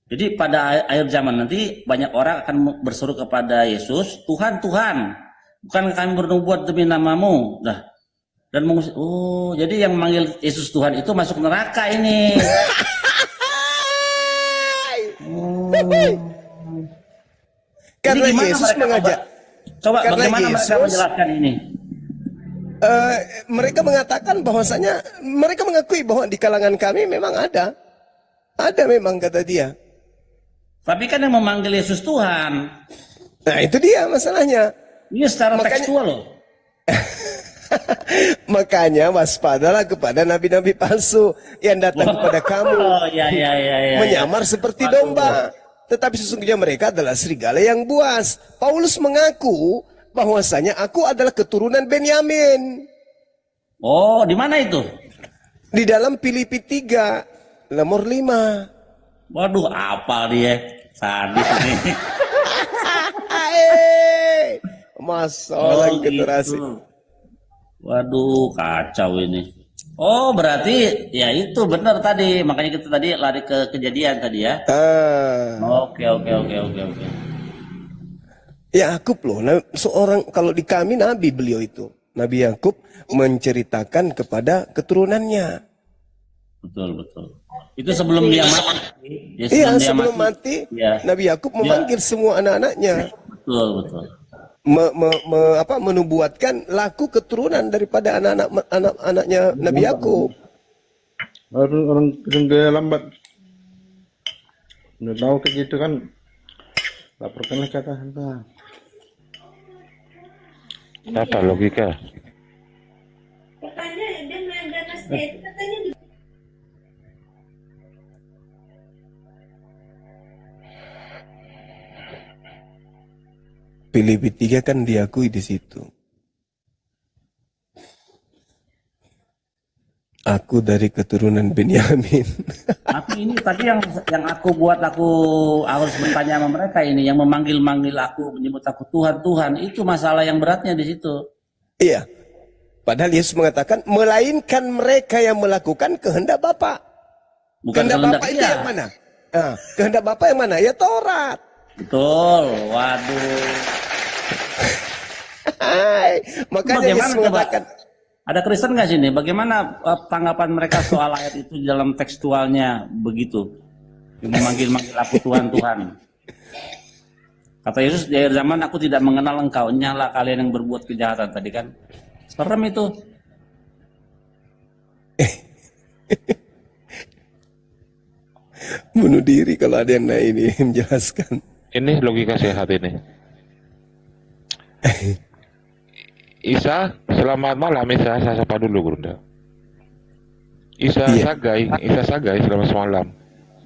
Jadi pada akhir zaman nanti banyak orang akan berseru kepada Yesus, Tuhan, Tuhan, bukan kami bernubuat demi namamu. Dan jadi yang memanggil Yesus Tuhan itu masuk neraka ini. Karena Yesus mengajak. Bagaimana mereka menjelaskan ini? Mereka mengatakan bahwasanya mereka mengakui bahwa di kalangan kami memang ada memang, kata dia. Tapi kan yang memanggil Yesus Tuhan. Nah itu dia masalahnya. Ini secara tekstual loh. Makanya waspadalah kepada nabi-nabi palsu yang datang kepada kamu. Menyamar seperti domba. Tetapi sesungguhnya mereka adalah serigala yang buas. Paulus mengaku bahwasanya aku adalah keturunan Benyamin. Oh, di mana itu? Di dalam Filipi 3 nomor 5. Waduh, apa dia? Sadis ini. Masalah generasi. Gitu. Waduh, kacau ini. Oh, berarti ya itu benar tadi. Makanya kita tadi lari ke kejadian tadi ya. Oke. Yakub loh, seorang, kalau di kami nabi beliau itu. Nabi Yakub menceritakan kepada keturunannya. Betul. Itu sebelum dia mati. Sebelum mati, Nabi Yakub memanggil semua anak-anaknya. Betul. Menubuatkan laku keturunan daripada anak-anaknya Nabi Yakub. Orang gaya lambat. Udah tahu kayak gitu kan, laporkanlah kata hamba. Apa logika? Katanya dia main dana state, katanya Filipi 3 kan diakui di situ. Aku dari keturunan Benyamin. Tapi ini tadi yang aku buat aku harus bertanya sama mereka ini, yang memanggil-manggil aku, menyebut aku Tuhan, Tuhan, itu masalah yang beratnya di situ. Iya. Padahal Yesus mengatakan, melainkan mereka yang melakukan kehendak Bapa. Kehendak Bapa itu yang mana? Nah, kehendak Bapa yang mana? Ya Taurat. Betul. Waduh. Makanya Yesus mengatakan, ada Kristen nggak sini? Bagaimana tanggapan mereka soal ayat itu dalam tekstualnya begitu? Memanggil-manggil aku Tuhan, Tuhan. Kata Yesus, di akhir zaman aku tidak mengenal engkau, nyala kalian yang berbuat kejahatan tadi kan. Serem itu. bunuh diri kalau ada yang ini menjelaskan. Ini logika sehat ini. Isa, selamat malam Isa, saya sapa dulu Gurunda. Isa Sagai, selamat malam.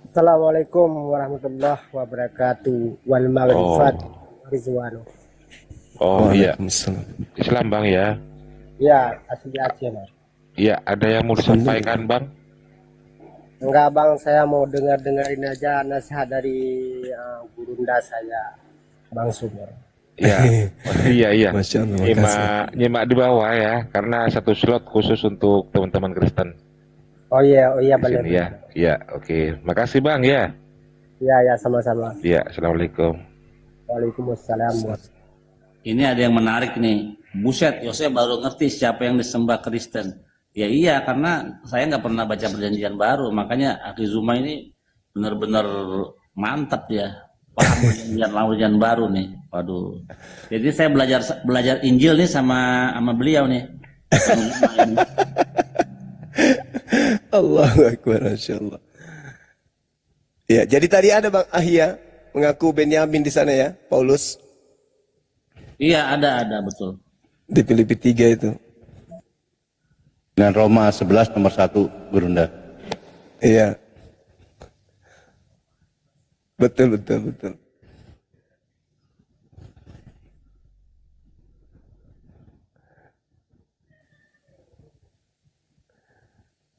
Assalamualaikum warahmatullahi wabarakatuh. Wal maghrifat rizwanu. Oh iya. Islam Bang ya. Ya, asli Aceh Bang. Iya, ada yang mau disampaikan Bang? Enggak Bang, saya mau dengerin aja nasihat dari Gurunda saya, Bang Sumur. Iya, iya. Nyimak di bawah ya, karena satu slot khusus untuk teman-teman Kristen. Oh iya benar. Iya, oke. Makasih Bang ya. Iya, sama-sama. Iya, assalamualaikum. Waalaikumsalam. Ini ada yang menarik nih. Buset, Yosef baru ngerti siapa yang disembah Kristen. Ya iya, karena saya nggak pernah baca perjanjian baru, makanya Aki Zuma ini benar-benar mantap ya. Perjanjian baru nih, waduh. Jadi saya belajar Injil nih sama beliau nih. Allahu Akbar, Masya Allah. Ya, jadi tadi ada Bang Ahya mengaku Benyamin di sana ya, Paulus. Iya, ada betul. Di Filipi 3 itu. Dengan Roma 11 nomor 1 Gurunda. Iya. Betul.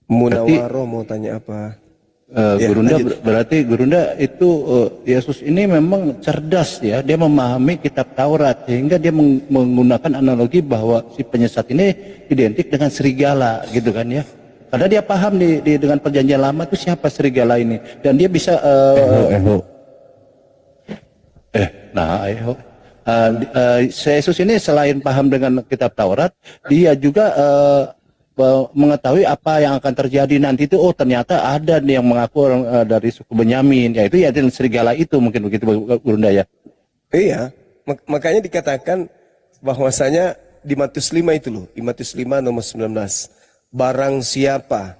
Munawaro mau tanya apa? Gurunda berarti Gurunda itu Yesus ini memang cerdas ya, dia memahami kitab Taurat sehingga dia menggunakan analogi bahwa si penyesat ini identik dengan serigala gitu kan ya. Karena dia paham dengan perjanjian lama itu siapa serigala ini dan dia bisa Yesus ini selain paham dengan kitab Taurat, dia juga mengetahui apa yang akan terjadi nanti itu. Oh ternyata ada nih yang mengaku orang dari suku Benyamin, yaitu ya dan serigala itu mungkin begitu Gurunda ya. Iya, makanya dikatakan bahwasanya di Matius 5 itu loh, di Matius 5 nomor 19. Barang siapa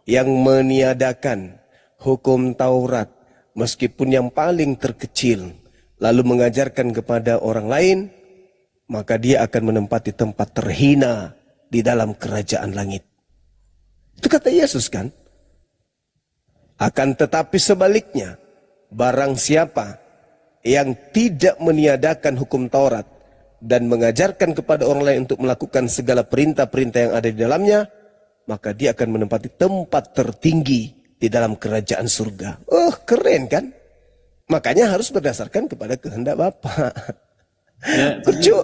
yang meniadakan hukum Taurat meskipun yang paling terkecil lalu mengajarkan kepada orang lain, maka dia akan menempati tempat terhina di dalam kerajaan langit. Itu kata Yesus kan? Akan tetapi sebaliknya, barang siapa yang tidak meniadakan hukum Taurat dan mengajarkan kepada orang lain untuk melakukan segala perintah-perintah yang ada di dalamnya, maka dia akan menempati tempat tertinggi di dalam kerajaan surga. Oh, keren kan? Makanya harus berdasarkan kepada kehendak Bapa. Ya, lucu.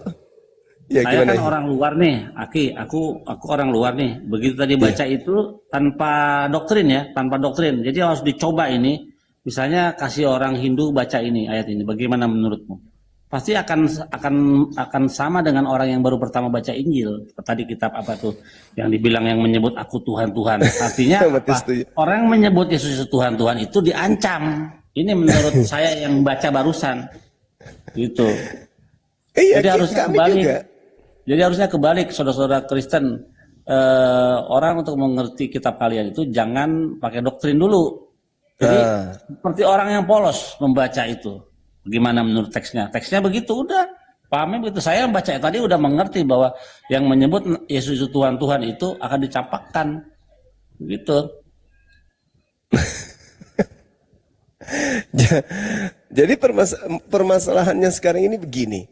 Ya, saya gimana? Kan orang luar nih, Aki, aku orang luar nih. Begitu tadi baca itu tanpa doktrin ya, tanpa doktrin. Jadi harus dicoba ini. Misalnya kasih orang Hindu baca ini ayat ini, bagaimana menurutmu? Pasti akan sama dengan orang yang baru pertama baca Injil. Tadi kitab apa tuh yang dibilang yang menyebut aku Tuhan. Artinya apa? Orang yang menyebut Yesus Tuhan itu diancam. Ini menurut saya yang baca barusan. Gitu. Iya, jadi harusnya kebalik. Juga. Jadi harusnya kebalik, saudara-saudara Kristen. Orang untuk mengerti kitab kalian itu jangan pakai doktrin dulu. Jadi seperti orang yang polos membaca itu. Bagaimana menurut teksnya? Teksnya begitu, udah pahamnya begitu. Saya membaca tadi udah mengerti bahwa yang menyebut Yesus itu Tuhan itu akan dicampakkan. Gitu. Jadi permasalahannya sekarang ini begini.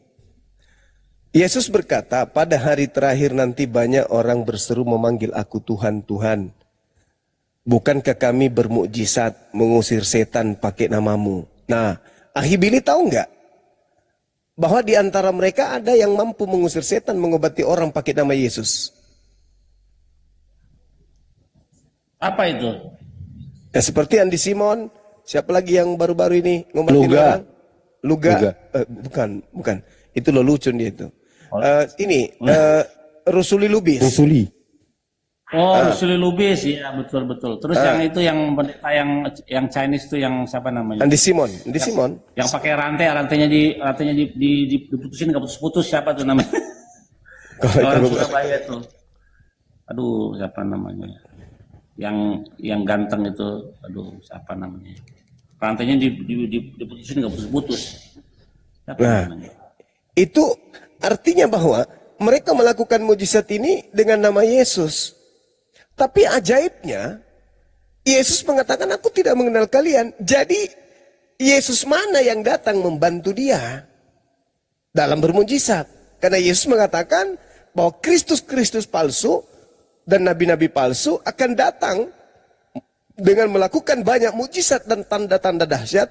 Yesus berkata, pada hari terakhir nanti banyak orang berseru memanggil aku Tuhan, Tuhan. Bukankah kami bermukjizat mengusir setan pakai namamu? Nah, Akhi Billy tahu nggak? Bahwa di antara mereka ada yang mampu mengusir setan, mengobati orang pakai nama Yesus. Apa itu? Ya, seperti Andi Simon, siapa lagi yang baru-baru ini ngobatin orang? Luga. Bukan. Itu lelucon dia itu. Rusuli Lubis. Rusuli Lubis, ya betul. Terus yang itu yang pendeta yang Chinese itu yang siapa namanya? Andi Simon. Yang pakai rantainya diputusin nggak putus-putus, siapa tuh namanya? Orang Surabaya itu. Aduh, siapa namanya? Yang ganteng itu, aduh, siapa namanya? Rantainya diputusin nggak putus-putus. Nah, itu artinya bahwa mereka melakukan mujizat ini dengan nama Yesus. Tapi ajaibnya, Yesus mengatakan, aku tidak mengenal kalian. Jadi, Yesus mana yang datang membantu dia dalam bermujizat? Karena Yesus mengatakan bahwa Kristus palsu dan nabi-nabi palsu akan datang dengan melakukan banyak mujizat dan tanda-tanda dahsyat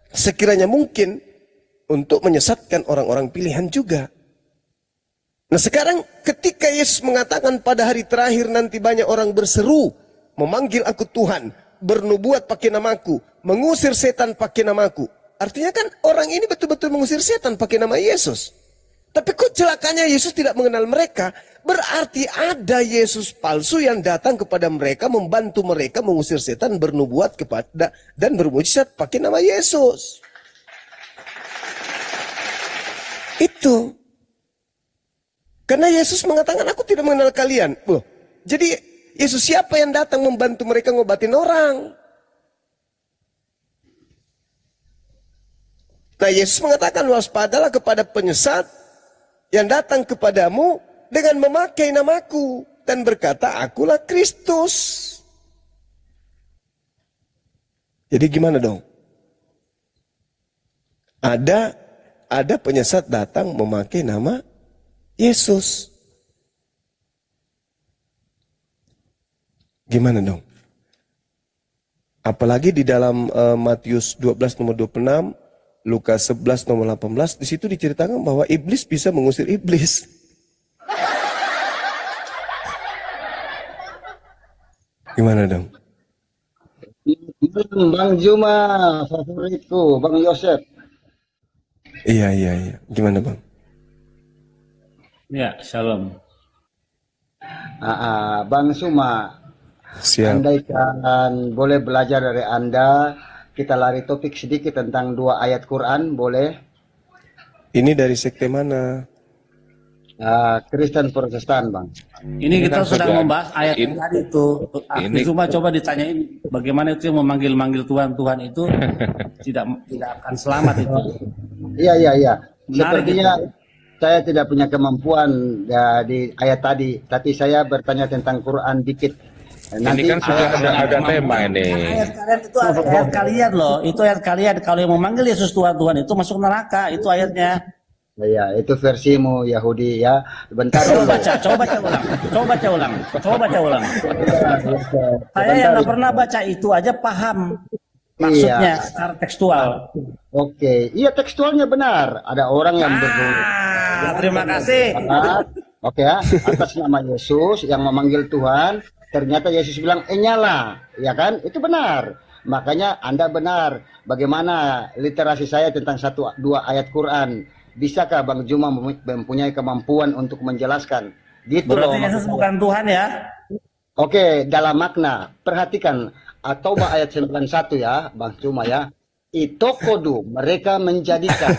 sekiranya mungkin untuk menyesatkan orang-orang pilihan juga. Nah sekarang ketika Yesus mengatakan pada hari terakhir nanti banyak orang berseru, memanggil aku Tuhan, bernubuat pakai namaku, mengusir setan pakai namaku. Artinya kan orang ini betul-betul mengusir setan pakai nama Yesus. Tapi kok celakanya Yesus tidak mengenal mereka? Berarti ada Yesus palsu yang datang kepada mereka, membantu mereka mengusir setan, bernubuat kepada dan bermujizat pakai nama Yesus. Itu. Karena Yesus mengatakan, aku tidak mengenal kalian. Loh, jadi Yesus siapa yang datang membantu mereka ngobatin orang? Nah Yesus mengatakan, waspadalah kepada penyesat yang datang kepadamu dengan memakai namaku. Dan berkata, akulah Kristus. Jadi gimana dong? Ada penyesat datang memakai nama Yesus. Gimana dong? Apalagi di dalam Matius 12 nomor 26, Lukas 11 nomor 18, di situ diceritakan bahwa iblis bisa mengusir iblis. Gimana dong? Bang Juma, favoritku, Bang Yosef. Iya. Gimana Bang? Ya, shalom. Bang Suma, siap. Andaikan boleh belajar dari Anda, kita lari topik sedikit tentang 2 ayat Quran, boleh? Ini dari sekte mana? Kristen Protestan, Bang. Ini kita sedang membahas ayat yang tadi itu. Cuma coba ditanyain bagaimana itu yang memanggil Tuhan itu tidak akan selamat itu. Iya. Menarik Sepertinya itu. Saya tidak punya kemampuan di ayat tadi, tapi saya bertanya tentang Quran dikit. Nanti ini kan sudah ada tema ini. Ayat kalian itu ayat kalian loh, itu ayat kalian. Kalau yang memanggil Yesus Tuhan itu masuk neraka, itu ayatnya. Ya, itu versimu Yahudi ya. Bentar. Coba baca ulang. Saya yang nggak pernah baca itu aja paham maksudnya secara tekstual. Oke, iya tekstualnya benar. Ada orang yang terima kasih. Oke ya, atas nama Yesus yang memanggil Tuhan, ternyata Yesus bilang nyala, ya kan? Itu benar. Makanya Anda benar. Bagaimana literasi saya tentang 1-2 ayat Quran? Bisakah Bang Juma mempunyai kemampuan untuk menjelaskan? Gitu. Berarti Yesus bukan Tuhan ya? Oke, dalam makna. Perhatikan At-Taubah ayat 91 ya, Bang Juma ya. Itu kodu mereka menjadikan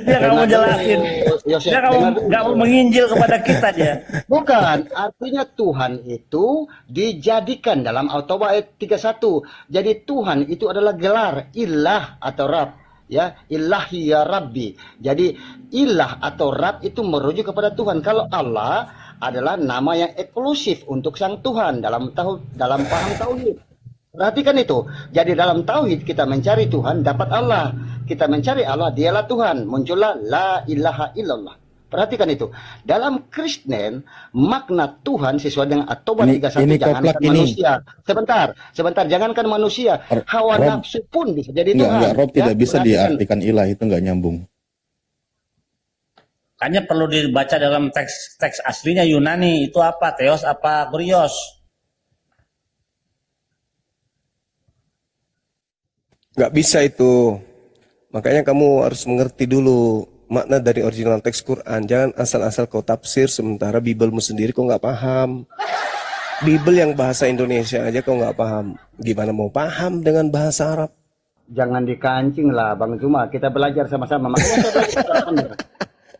dia nggak mau jelasin, dia nggak mau menginjil kepada kita dia. Bukan, artinya Tuhan itu dijadikan dalam At-Taubah ayat 31. Jadi Tuhan itu adalah gelar ilah atau Rab, ya, ilahi ya Rabbi. Jadi ilah atau Rab itu merujuk kepada Tuhan. Kalau Allah adalah nama yang eksklusif untuk sang Tuhan dalam paham tauhid. Perhatikan itu. Jadi dalam tauhid kita mencari Tuhan dapat Allah. kita mencari Allah, dialah Tuhan. Muncullah la ilaha illallah. Perhatikan itu. Dalam Kristen, makna Tuhan sesuai dengan At-Taubah 31, jangankan manusia. Sebentar, jangankan manusia. Hawa nafsu pun bisa jadi Tuhan. Enggak, Rob tidak Ya, bisa perhatikan. diartikan ilah, itu enggak nyambung. Hanya perlu dibaca dalam teks aslinya Yunani. Itu apa? Theos apa Kurios? Nggak bisa itu. Makanya kamu harus mengerti dulu makna dari original teks Quran. Jangan asal-asal kau tafsir sementara Bibelmu sendiri kau nggak paham. Bibel yang bahasa Indonesia aja kau nggak paham. Gimana mau paham dengan bahasa Arab? Jangan dikancing lah Bang Juma, kita belajar sama-sama. Makanya saya belajar.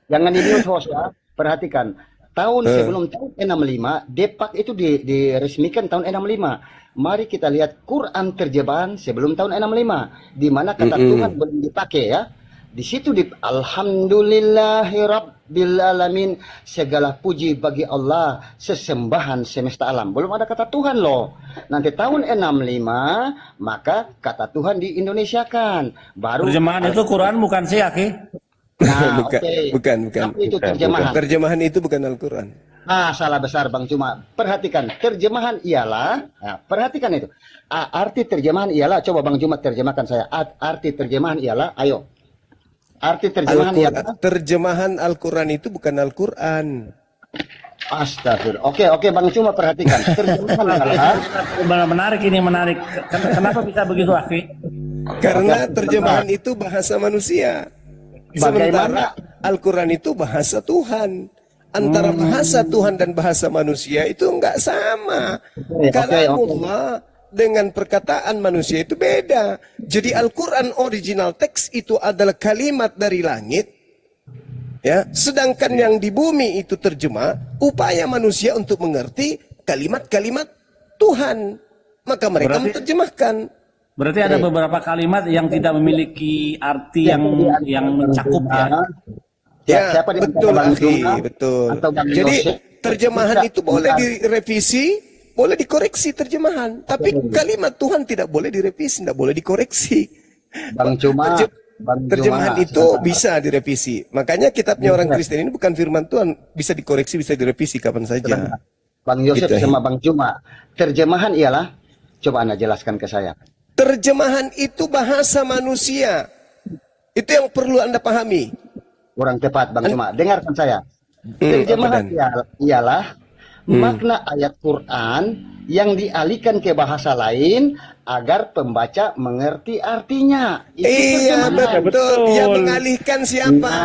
Jangan di host ya. Perhatikan, tahun sebelum tahun 65, Depak itu diresmikan tahun 65. Mari kita lihat Quran terjemahan sebelum tahun 65, di mana kata Tuhan belum dipakai ya. Di situ Alhamdulillahirabbil alamin, segala puji bagi Allah, sesembahan semesta alam. Belum ada kata Tuhan loh. Nanti tahun 65 maka kata Tuhan diindonesiakan. Baru Terjemahan itu Quran bukan sih, Aki? Nah, bukan. Tapi itu terjemahan. Terjemahan itu bukan Al-Quran. Salah besar Bang Cuma. Perhatikan, terjemahan ialah, perhatikan itu. Arti terjemahan ialah, coba Bang Cuma terjemahkan saya. Arti terjemahan ialah, ayo. Arti terjemahan ialah. Terjemahan Al-Quran itu bukan Al-Quran. Astagfirullah. Oke Bang Cuma perhatikan. Terjemahan ialah. Menarik ini, menarik. Kenapa bisa begitu, Aki? Karena terjemahan itu bahasa manusia. Sementara Al-Quran itu bahasa Tuhan. Antara bahasa Tuhan dan bahasa manusia itu enggak sama. Kalamullah dengan perkataan manusia itu beda. Jadi Al-Quran original teks itu adalah kalimat dari langit. Ya, sedangkan yang di bumi itu terjemah upaya manusia untuk mengerti kalimat-kalimat Tuhan. Maka mereka menerjemahkan. Berarti ada beberapa kalimat yang tidak memiliki arti yang mencakup ya. Betul, betul. Jadi terjemahan itu boleh direvisi, boleh dikoreksi terjemahan. Tapi kalimat Tuhan tidak boleh direvisi, tidak boleh dikoreksi. Terjemahan itu bisa direvisi. Makanya kitabnya orang Kristen ini bukan firman Tuhan, bisa dikoreksi, bisa direvisi kapan saja. Bang Yosef sama Bang Cuma, terjemahan ialah, coba Anda jelaskan ke saya. Terjemahan itu bahasa manusia. Itu yang perlu Anda pahami. Kurang tepat Bang Cuma. Dengarkan saya. Terjemahan ialah makna ayat Quran yang dialihkan ke bahasa lain agar pembaca mengerti artinya. Iya betul. Yang mengalihkan siapa?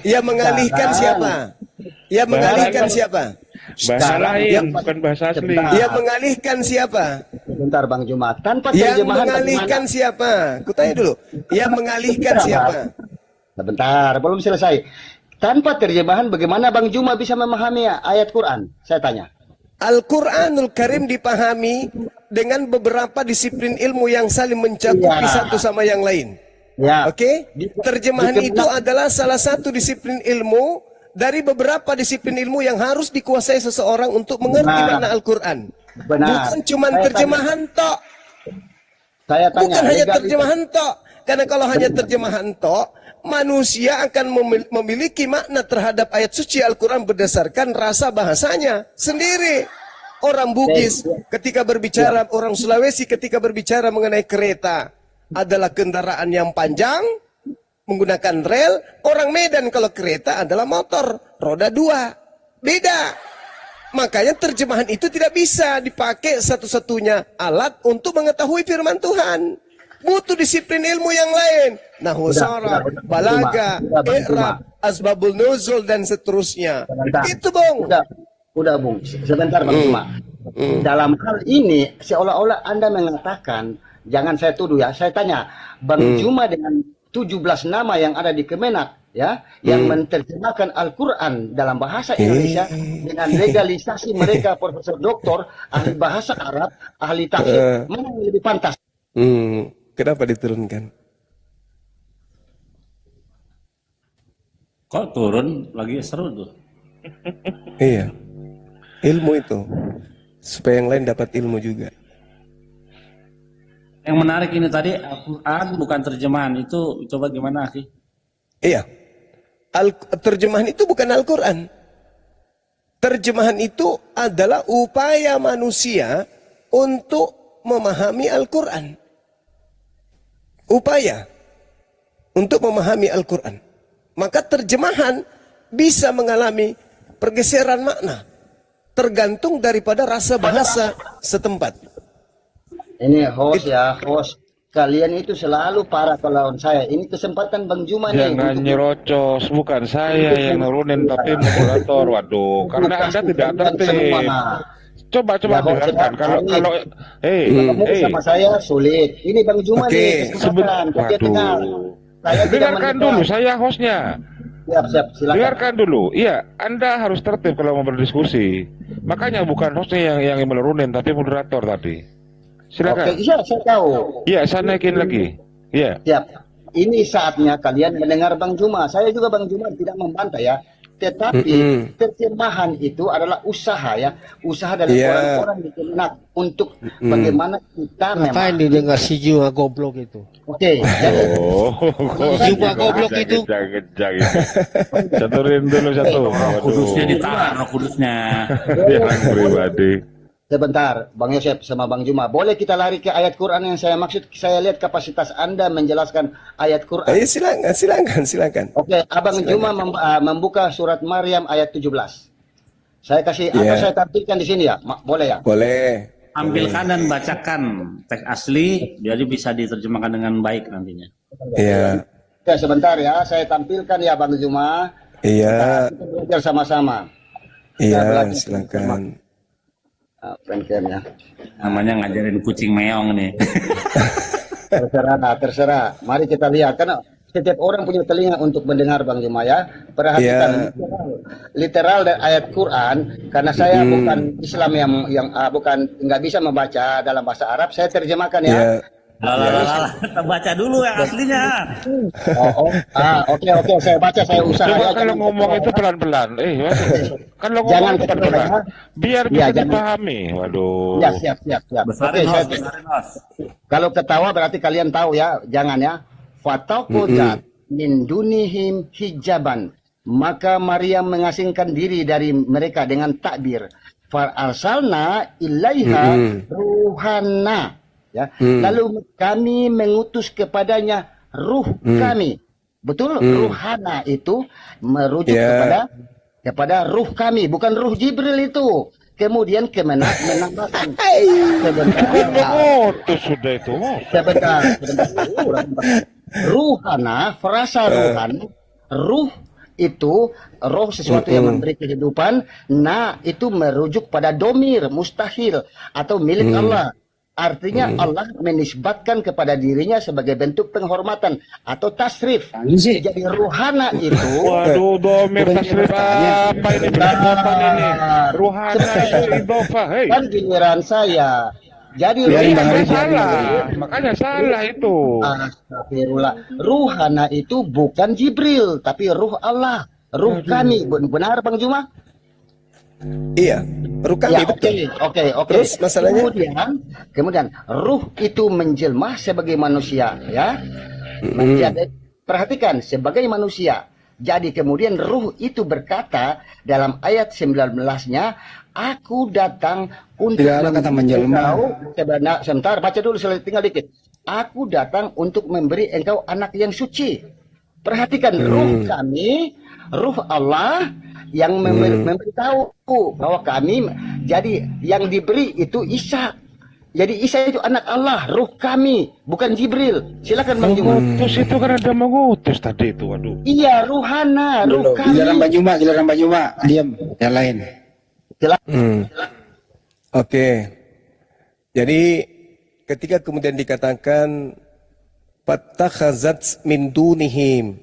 Yang mengalihkan siapa? Yang mengalihkan siapa? Bahasa lain, bukan bahasa asli. Yang mengalihkan siapa? Bentar Bang Juma, tanpa yang terjemahan mengalihkan siapa? Kutanya dulu. Yang mengalihkan siapa? Sebentar, belum selesai. Tanpa terjemahan bagaimana Bang Juma bisa memahami ayat Quran? Saya tanya. Al-Quranul Karim dipahami dengan beberapa disiplin ilmu yang saling mencakupi satu sama yang lain. Oke? Terjemahan itu adalah salah satu disiplin ilmu dari beberapa disiplin ilmu yang harus dikuasai seseorang untuk mengerti makna Al-Quran. Bukan cuma terjemahan tok. Bukan hanya terjemahan tok. Karena kalau hanya terjemahan tok, manusia akan memiliki makna terhadap ayat suci Al-Quran berdasarkan rasa bahasanya sendiri. Orang Bugis ketika berbicara, orang Sulawesi ketika berbicara mengenai kereta adalah kendaraan yang panjang, menggunakan rel. Orang Medan kalau kereta adalah motor, roda 2. Beda. Makanya terjemahan itu tidak bisa dipakai satu-satunya alat untuk mengetahui firman Tuhan. Butuh disiplin ilmu yang lain. Nahwu sharaf, balaga, i'rab, asbabul nuzul dan seterusnya. Itu Bung. Udah Bung, sebentar Bang Cuma. Dalam hal ini seolah-olah Anda mengatakan, jangan saya tuduh ya, saya tanya, Bang Cuma dengan 17 nama yang ada di Kemenak ya, yang menerjemahkan Al-Quran dalam bahasa Indonesia dengan legalisasi mereka profesor doktor, ahli bahasa Arab, ahli tafsir, mana yang lebih pantas? Kenapa diturunkan? Kok turun? Lagi seru tuh. Iya. Ilmu itu. Supaya yang lain dapat ilmu juga. Yang menarik ini tadi Al-Quran bukan terjemahan, itu coba gimana sih? Iya, terjemahan itu bukan Al-Quran. Terjemahan itu adalah upaya manusia untuk memahami Al-Quran. Upaya untuk memahami Al-Quran. Maka terjemahan bisa mengalami pergeseran makna. Tergantung daripada rasa bahasa setempat. Ini host ya, host. Kalian itu selalu parah kalau saya. Ini kesempatan Bang Juma nih. Jangan nyerocos, bukan saya yang nurunin tapi moderator. Waduh, karena Anda tidak tertib. Coba Ya, dengarkan kalau sama saya sulit. Ini Bang Juma nih kesempatan. Dia dengar. Saya dengarkan dulu, saya hostnya. Siap, silakan. Dengarkan dulu. Iya, Anda harus tertib kalau mau berdiskusi. Makanya bukan hostnya yang menurunin tapi moderator tadi. Silakan. Oke, iya saya tahu. Iya, saya naikin lagi. Iya. Siap. Ini saatnya kalian mendengar Bang Juma. Saya juga Bang Juma tidak membantah ya. Tetapi terjemahan itu adalah usaha ya. Usaha dari orang-orang di Kemenak untuk bagaimana kita Ngapain didengar si Juma goblok itu? Oke. Juma goblok itu. Saturin dulu satu. Kudusnya ditahan, kudusnya. Yang pribadi. Sebentar, Bang Yosef sama Bang Juma. Boleh kita lari ke ayat Quran yang saya maksud? Saya lihat kapasitas Anda menjelaskan ayat Quran. Silakan. Oke, Abang Juma membuka surat Maryam ayat 17. Saya kasih, atau saya tampilkan di sini ya? Boleh ya? Boleh. Ambilkan dan bacakan teks asli, jadi bisa diterjemahkan dengan baik nantinya. Iya. Oke, sebentar ya. Saya tampilkan ya Bang Juma. Iya. Kita belajar sama-sama. Iya, silakan. Penkennya. Namanya ngajarin kucing meong nih. Terserah. Mari kita lihat karena setiap orang punya telinga untuk mendengar Bang Juma ya. Perhatikan literal dari ayat Quran karena saya bukan Islam yang bukan nggak bisa membaca dalam bahasa Arab. Saya terjemahkan ya. Kita baca dulu yang aslinya. Oke, saya baca, saya usaha. Coba kalau ngomong itu pelan-pelan. Kalau ngomong itu pelan-pelan. Biar bisa dipahami. Waduh. Siap. Besarin host. Kalau ketawa berarti kalian tahu ya. Jangan ya. Fataqudat min dunihim hijaban. Maka Maryam mengasingkan diri dari mereka dengan takbir. Fa arsalna ilaiha ruhana. Ya. Lalu kami mengutus kepadanya ruh kami. Betul, ruhana itu merujuk kepada ruh kami, bukan ruh Jibril itu. Kemudian Kemenak menambahkan sebentar. Ruhana, frasa ruhan, ruh itu roh sesuatu yang memberi kehidupan. Nah, itu merujuk pada domir, mustahil atau milik Allah. Artinya Allah menisbatkan kepada dirinya sebagai bentuk penghormatan atau tasrif. Jadi ruhana itu. Waduh, domir tasrif apa ini? Penghormatan ini. Ruhana itu idofah. Kan giliran saya. Jadi makanya salah itu. Astagfirullah. Ruhana itu bukan Jibril, tapi ruh Allah. Ruh kami. Benar Bang Juma? Iya, ruh kami betul. Oke. Terus masalahnya? Kemudian ruh itu menjelma sebagai manusia, ya. Menjadi, perhatikan sebagai manusia. Jadi kemudian ruh itu berkata dalam ayat 19-nya, aku datang untuk kata menjelma. Sebentar, baca dulu tinggal dikit. Aku datang untuk memberi engkau anak yang suci. Perhatikan ruh kami, ruh Allah yang memberitahu bahwa kami, jadi yang diberi itu Isa. Jadi Isa itu anak Allah, ruh kami, bukan Jibril. Silakan Bang Juma. Mengutus itu kan ada mengutus tadi itu, waduh. Iya, ruhana, ruh kami. Giliran Bang Juma, diam, yang lain. Oke. Jadi ketika kemudian dikatakan fattakhazat min dunihim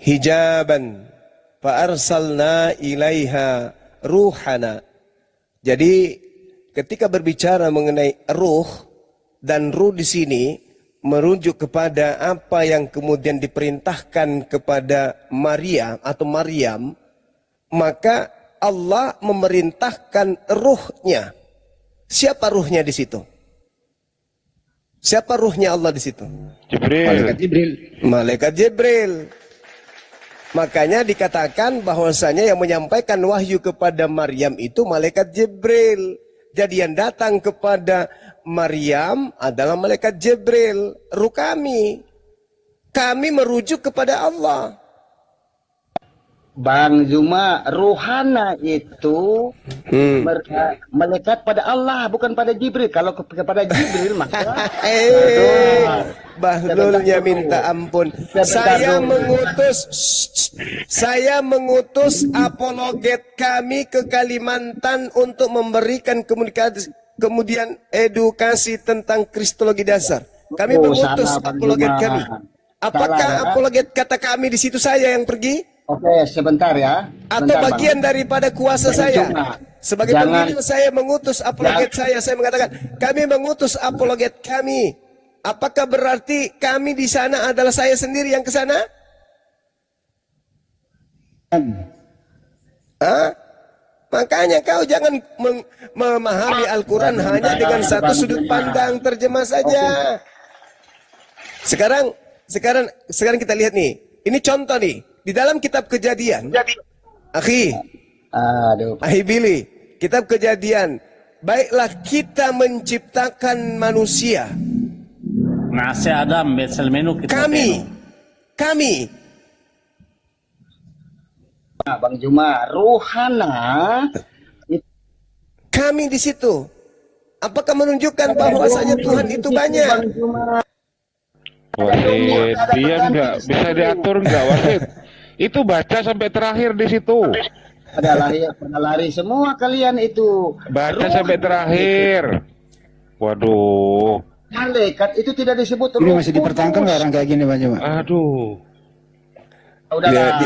hijaban fa arsalna ilaiha ruhana. Jadi ketika berbicara mengenai ruh, dan ruh di sini merujuk kepada apa yang kemudian diperintahkan kepada Maria atau Maryam, maka Allah memerintahkan ruhnya. Siapa ruhnya di situ? Siapa ruhnya Allah di situ? Jibril. Malaikat Jibril. Malaikat Jibril. Makanya dikatakan bahwasanya yang menyampaikan wahyu kepada Maryam itu malaikat Jibril. Jadi yang datang kepada Maryam adalah malaikat Jibril. Ruh kami. Kami merujuk kepada Allah. Bang Zuma, ruhana itu melekat pada Allah, bukan pada Jibril. Kalau kepada Jibril maka Bahlulnya minta ampun. Saya mengutus apologet kami ke Kalimantan untuk memberikan komunikasi kemudian edukasi tentang kristologi dasar. Kami mengutus apologet kami. Apakah apologet kata kami di situ saya yang pergi? Oke, sebentar ya. Atau bagian daripada kuasa saya. Sebagai pemimpin saya mengutus apologet saya mengatakan, kami mengutus apologet kami. Apakah berarti kami di sana adalah saya sendiri yang ke sana? Makanya kau jangan memahami Al-Quran hanya dengan satu sudut pandang terjemah saja. Sekarang kita lihat nih. Ini contoh nih. Di dalam kitab Kejadian, Akhi Billy, kitab Kejadian, baiklah kita menciptakan manusia. Kami. Bang Juma, ruhana. Kami di situ. Apakah menunjukkan bahwasanya Tuhan itu banyak? Wasit, dia nggak bisa diatur nggak wasit? Itu baca sampai terakhir di situ. Pada lari semua kalian itu. Baca sampai terakhir. Waduh. Malaikat itu tidak disebut ruh. Ini masih dipertahankan nggak orang kayak gini, Bang Juma? Aduh. Udahlah,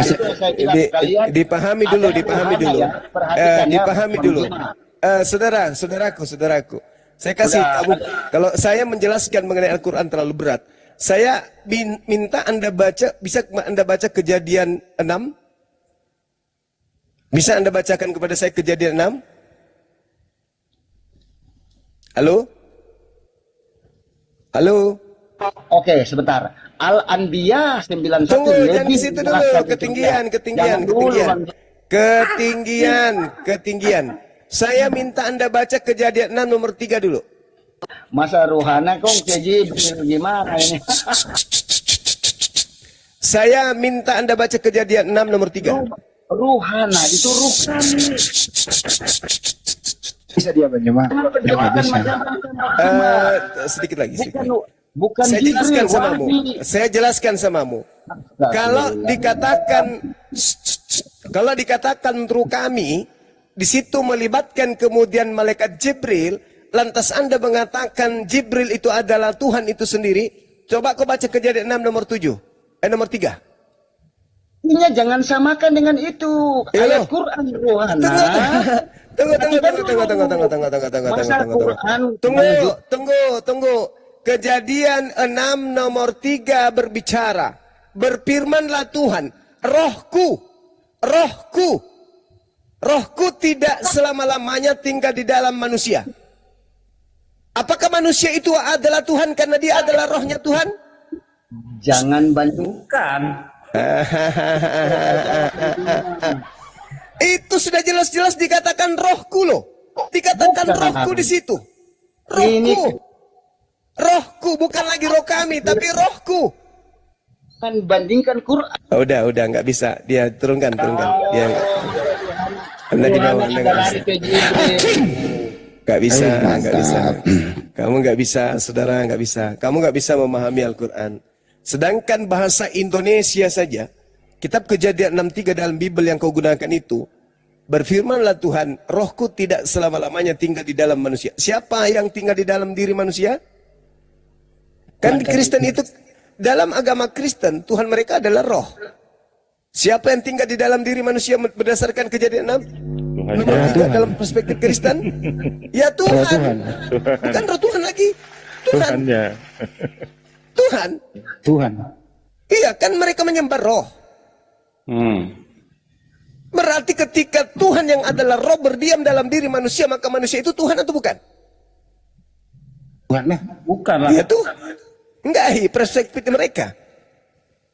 dipahami dulu. Saudaraku. Saya kasih tahu, kalau saya menjelaskan mengenai Al-Quran terlalu berat. Saya minta Anda baca, bisa Anda baca Kejadian 6? Bisa Anda bacakan kepada saya Kejadian 6? Halo? Oke, sebentar. Al-Anbiya 91. Tunggu, jangan di situ dulu. Ketinggian. Saya minta Anda baca Kejadian 6 nomor 3 dulu. Masa ruhana kok keji gimana ini? Saya minta Anda baca Kejadian 6 nomor 3. Ruhana itu ruh kami. Bisa dia Bang Juma? Sedikit lagi. Bukan Saya jelaskan samamu. Kalau dikatakan ruh kami, di situ melibatkan kemudian malaikat Jibril. Lantas Anda mengatakan Jibril itu adalah Tuhan itu sendiri. Coba kau baca Kejadian 6 nomor 7. Nomor 3. Ini jangan samakan dengan itu. Ayat Quran ruhana. Tunggu. Kejadian 6 nomor 3 berbicara. Berfirmanlah Tuhan, Rohku tidak selama-lamanya tinggal di dalam manusia. Apakah manusia itu adalah Tuhan karena dia adalah rohnya Tuhan? Jangan bantukan. Itu sudah jelas-jelas dikatakan rohku loh. Dikatakan rohku di situ. Rohku bukan lagi roh kami tapi rohku. Kan bandingkan Quran. Udah nggak bisa. Dia turunkan. Dia Anda di bawah, Anda nggak bisa. Kamu nggak bisa, saudara nggak bisa. Kamu nggak bisa memahami Al-Quran. Sedangkan bahasa Indonesia saja, kitab Kejadian 6:3 dalam Bible yang kau gunakan itu, berfirmanlah Tuhan, rohku tidak selama-lamanya tinggal di dalam manusia. Siapa yang tinggal di dalam diri manusia? Kan Kristen itu, dalam agama Kristen, Tuhan mereka adalah roh. Siapa yang tinggal di dalam diri manusia berdasarkan Kejadian 6? Nomor 3 dalam perspektif Kristen? Ya Tuhan. Bukan roh Tuhan lagi. Tuhan. Iya kan mereka menyembah roh. Berarti ketika Tuhan yang adalah roh berdiam dalam diri manusia, maka manusia itu Tuhan atau bukan? Tuhan lah. Bukan lah. Ya tuh. Enggak, perspektif mereka.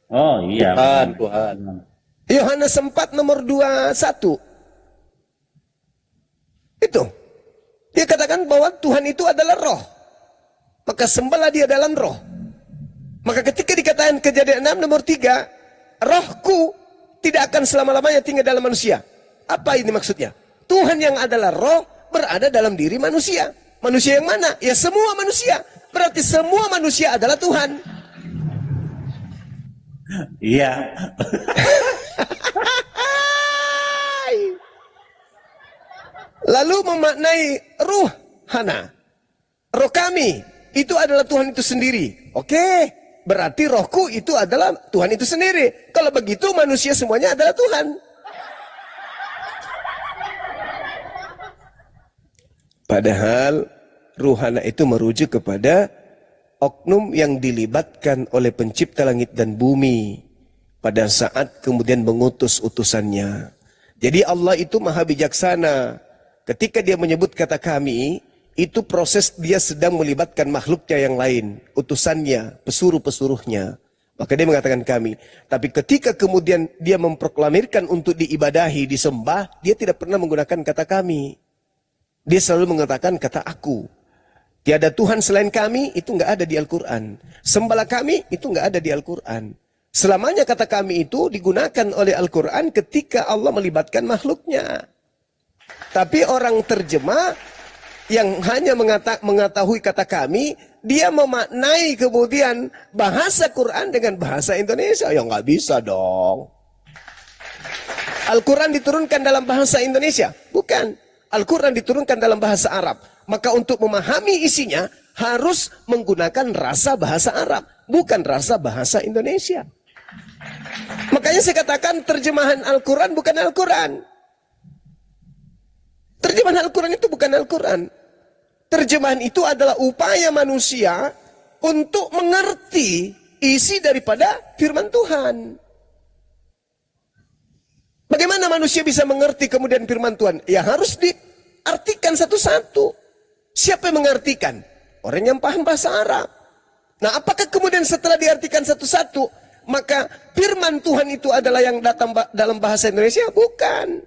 Oh iya. Tuhan. Yohanes 4 nomor 21. Itu. Dia katakan bahwa Tuhan itu adalah roh. Maka sembahlah dia dalam roh. Maka ketika dikatakan Kejadian 6 nomor 3, rohku tidak akan selama-lamanya tinggal dalam manusia. Apa ini maksudnya? Tuhan yang adalah roh berada dalam diri manusia. Manusia yang mana? Ya semua manusia. Berarti semua manusia adalah Tuhan. Iya. Lalu memaknai ruh hana. Roh kami itu adalah Tuhan itu sendiri. Oke, berarti rohku itu adalah Tuhan itu sendiri. Kalau begitu manusia semuanya adalah Tuhan. Padahal ruhana itu merujuk kepada oknum yang dilibatkan oleh pencipta langit dan bumi pada saat kemudian mengutus utusannya. Jadi Allah itu maha bijaksana. Ketika dia menyebut kata kami, itu proses dia sedang melibatkan makhluknya yang lain, utusannya, pesuruh-pesuruhnya. Maka dia mengatakan kami. Tapi ketika kemudian dia memproklamirkan untuk diibadahi, disembah, dia tidak pernah menggunakan kata kami. Dia selalu mengatakan kata aku. Tiada Tuhan selain kami, itu nggak ada di Al-Quran. Sembahlah kami, itu nggak ada di Al-Quran. Selamanya kata kami itu digunakan oleh Al-Quran ketika Allah melibatkan makhluknya. Tapi orang terjemah yang hanya mengetahui kata kami, dia memaknai kemudian bahasa Quran dengan bahasa Indonesia. Ya nggak bisa dong. Al-Quran diturunkan dalam bahasa Indonesia? Bukan. Al-Quran diturunkan dalam bahasa Arab. Maka untuk memahami isinya harus menggunakan rasa bahasa Arab, bukan rasa bahasa Indonesia. Makanya saya katakan terjemahan Al-Quran bukan Al-Quran. Terjemahan Al-Quran itu bukan Al-Quran. Terjemahan itu adalah upaya manusia untuk mengerti isi daripada firman Tuhan. Bagaimana manusia bisa mengerti kemudian firman Tuhan? Ya harus diartikan satu-satu. Siapa yang mengartikan? Orang yang paham bahasa Arab. Nah, apakah kemudian setelah diartikan satu-satu, maka firman Tuhan itu adalah yang datang dalam bahasa Indonesia? Bukan.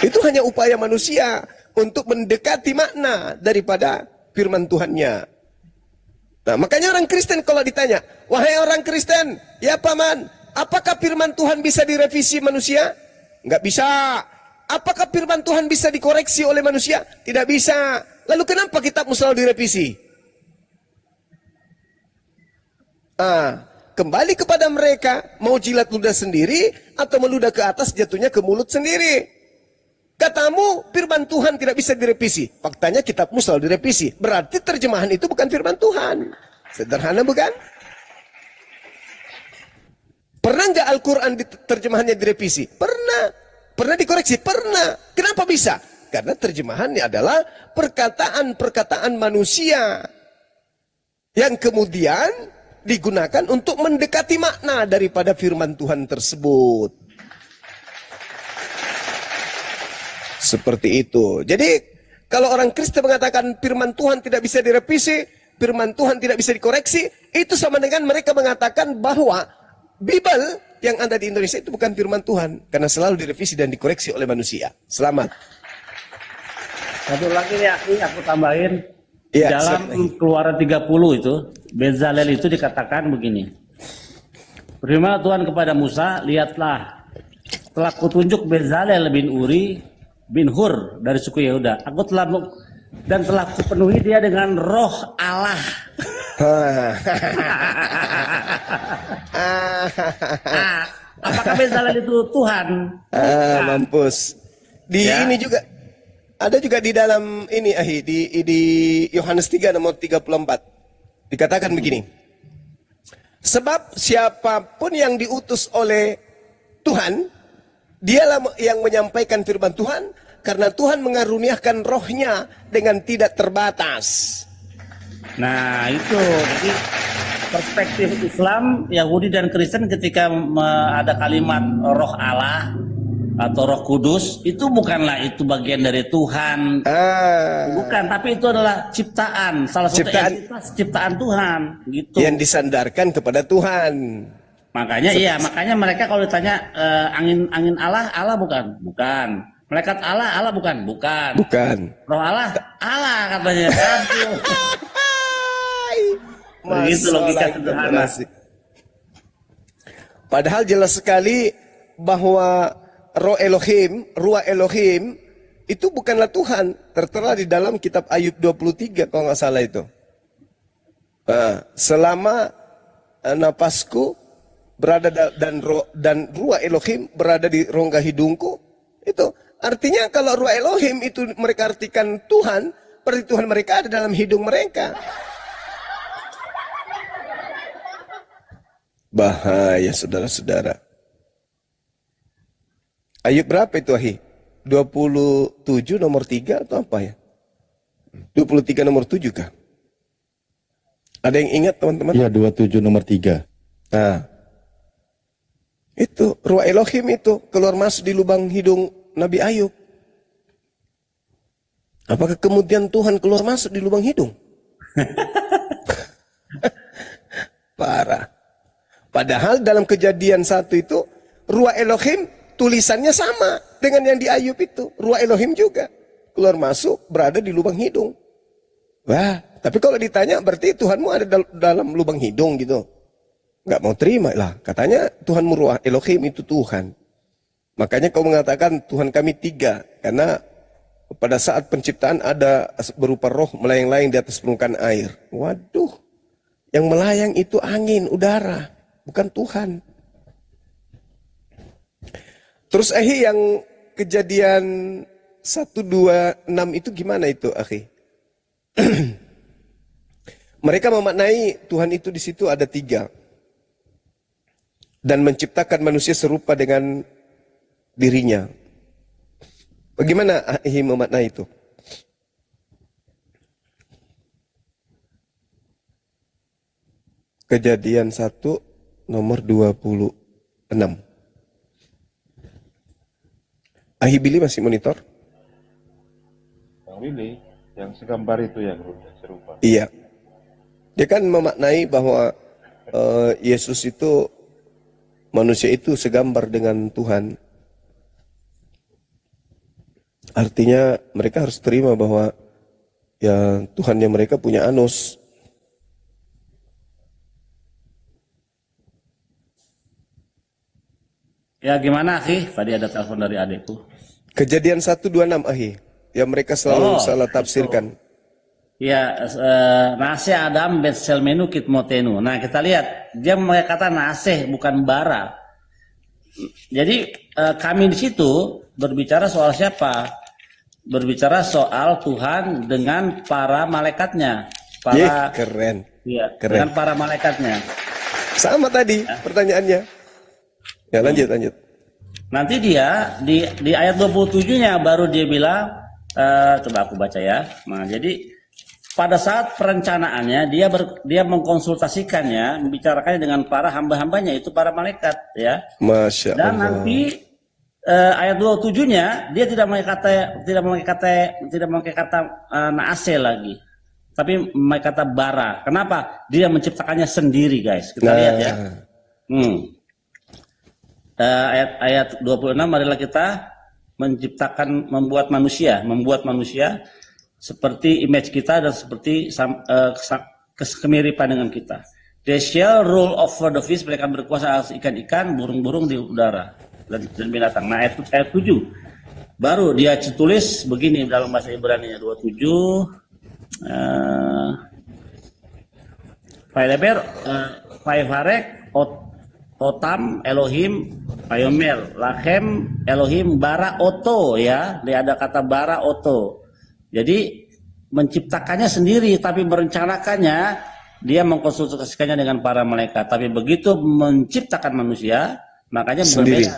Itu hanya upaya manusia untuk mendekati makna daripada firman Tuhannya. Nah, makanya orang Kristen kalau ditanya, wahai orang Kristen, ya paman, apakah firman Tuhan bisa direvisi manusia? Nggak bisa. Apakah firman Tuhan bisa dikoreksi oleh manusia? Tidak bisa. Lalu kenapa kitabmu selalu direvisi? Kembali kepada mereka, mau jilat ludah sendiri atau meludah ke atas jatuhnya ke mulut sendiri. Katamu firman Tuhan tidak bisa direvisi. Faktanya kitabmu selalu direvisi. Berarti terjemahan itu bukan firman Tuhan. Sederhana bukan? Pernah nggak Al-Quran terjemahannya direvisi? Pernah. Pernah dikoreksi? Pernah. Kenapa bisa? Karena terjemahannya adalah perkataan-perkataan manusia yang kemudian digunakan untuk mendekati makna daripada firman Tuhan tersebut. Seperti itu. Jadi kalau orang Kristen mengatakan firman Tuhan tidak bisa direvisi, firman Tuhan tidak bisa dikoreksi, itu sama dengan mereka mengatakan bahwa Bible yang ada di Indonesia itu bukan firman Tuhan, karena selalu direvisi dan dikoreksi oleh manusia. Selamat. Satu lagi ya, aku tambahin. Ya, dalam Keluaran 30 itu, Bezalel itu dikatakan begini. Firman Tuhan kepada Musa, lihatlah, telah kutunjuk Bezalel bin Uri bin Hur dari suku Yehuda. Aku telah kupenuhi dia dengan roh Allah. Apakah Bezalel itu Tuhan? Mampus. Ini juga ada juga di dalam ini di Yohanes 3 nomor 34. Dikatakan begini. Sebab siapapun yang diutus oleh Tuhan, dialah yang menyampaikan firman Tuhan, karena Tuhan mengaruniakan rohnya dengan tidak terbatas. Nah itu, jadi perspektif Islam, Yahudi dan Kristen ketika ada kalimat roh Allah, atau Roh Kudus itu bukanlah itu bagian dari Tuhan. Bukan, tapi itu adalah ciptaan, salah satu entitas ciptaan Tuhan gitu. Yang disandarkan kepada Tuhan. Makanya makanya mereka kalau ditanya angin Allah, Allah bukan? Bukan. Malaikat Allah bukan? Bukan. Bukan. Roh Allah katanya. Begitu logika sederhana. Padahal jelas sekali bahwa Roh Elohim, Ruah Elohim itu bukanlah Tuhan. Tertera di dalam kitab Ayub 23 kalau nggak salah itu. Selama napasku berada dan Ruah Elohim berada di rongga hidungku, itu artinya kalau Ruah Elohim itu mereka artikan Tuhan, berarti Tuhan mereka ada dalam hidung mereka. Bahaya saudara-saudara. Ayub berapa itu Ahi? 27 nomor 3 atau apa ya? 23 nomor 7 kah? Ada yang ingat teman-teman? Iya 27 nomor 3. Nah, itu Ruah Elohim itu keluar masuk di lubang hidung Nabi Ayub. Apakah kemudian Tuhan keluar masuk di lubang hidung? Parah. Padahal dalam Kejadian 1 itu Ruah Elohim tulisannya sama dengan yang di Ayub itu. Ruah Elohim juga keluar masuk berada di lubang hidung. Wah, tapi kalau ditanya berarti Tuhanmu ada dalam lubang hidung gitu. Nggak mau terima lah. Katanya Tuhanmu Ruah Elohim itu Tuhan. Makanya kau mengatakan Tuhan kami 3. Karena pada saat penciptaan ada berupa roh melayang-layang di atas permukaan air. Waduh, yang melayang itu angin, udara, bukan Tuhan. Terus yang Kejadian 126 itu gimana itu Mereka memaknai Tuhan itu di situ ada 3. Dan menciptakan manusia serupa dengan dirinya. Bagaimana memaknai itu? Kejadian 1 nomor 26. Billy masih monitor? Bang Willy, yang segambar itu yang serupa. Iya. Dia kan memaknai bahwa Yesus itu, manusia itu segambar dengan Tuhan. Artinya mereka harus terima bahwa ya Tuhan yang mereka punya anus. Ya gimana Akhi? Tadi ada telepon dari adikku. Kejadian 126 yang mereka selalu salah tafsirkan. Ya, Naseh Adam Betselmenu Kitmotenu. Nah kita lihat, dia memakai kata Naseh bukan bara. Jadi kami di situ berbicara soal siapa? Berbicara soal Tuhan dengan para malaikatnya. Keren. Iya, keren. Dengan para malaikatnya. Sama tadi pertanyaannya. Ya lanjut. Nanti dia di ayat 27-nya baru dia bilang, coba aku baca ya. Nah, jadi pada saat perencanaannya dia mengkonsultasikannya, membicarakannya dengan para hamba-hambanya itu para malaikat ya. Masya Allah. Dan nanti ayat 27-nya dia tidak memakai kata naase lagi. Tapi memakai kata bara. Kenapa? Dia menciptakannya sendiri, guys. Kita lihat ya. Ayat 26, marilah kita membuat manusia seperti image kita dan seperti kemiripan dengan kita. They shall rule over the fish, mereka berkuasa atas ikan-ikan, burung-burung di udara dan binatang. Nah ayat 7 baru dia tulis begini dalam bahasa Ibrani 27 Paileper Paivarek Otam Elohim Payomel Lachem Elohim bara oto ya. Dia ada kata bara oto. Jadi menciptakannya sendiri tapi merencanakannya dia mengkonsultasikannya dengan para malaikat. Tapi begitu menciptakan manusia makanya berbeda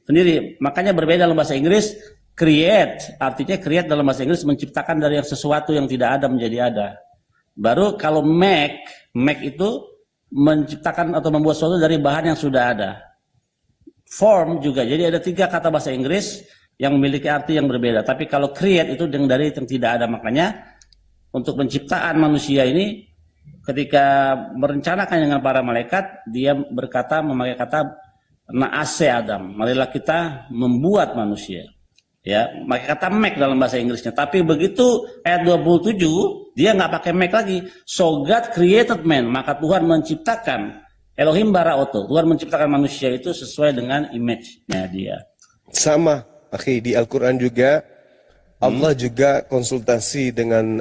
sendiri. Makanya berbeda dalam bahasa Inggris create, artinya create dalam bahasa Inggris menciptakan dari sesuatu yang tidak ada menjadi ada. Baru kalau make itu menciptakan atau membuat sesuatu dari bahan yang sudah ada. form juga. Jadi ada 3 kata bahasa Inggris yang memiliki arti yang berbeda. Tapi kalau create itu dari yang tidak ada maknanya. Untuk penciptaan manusia ini, ketika merencanakan dengan para malaikat, dia berkata, memakai kata na'ase Adam, marilah kita membuat manusia. Ya, pakai kata make dalam bahasa Inggrisnya. Tapi begitu ayat 27, dia nggak pakai make lagi. So God created man, maka Tuhan menciptakan, Elohim bara'oto, Tuhan menciptakan manusia itu sesuai dengan image-nya dia. Sama, akhi, di Al-Quran juga Allah juga konsultasi dengan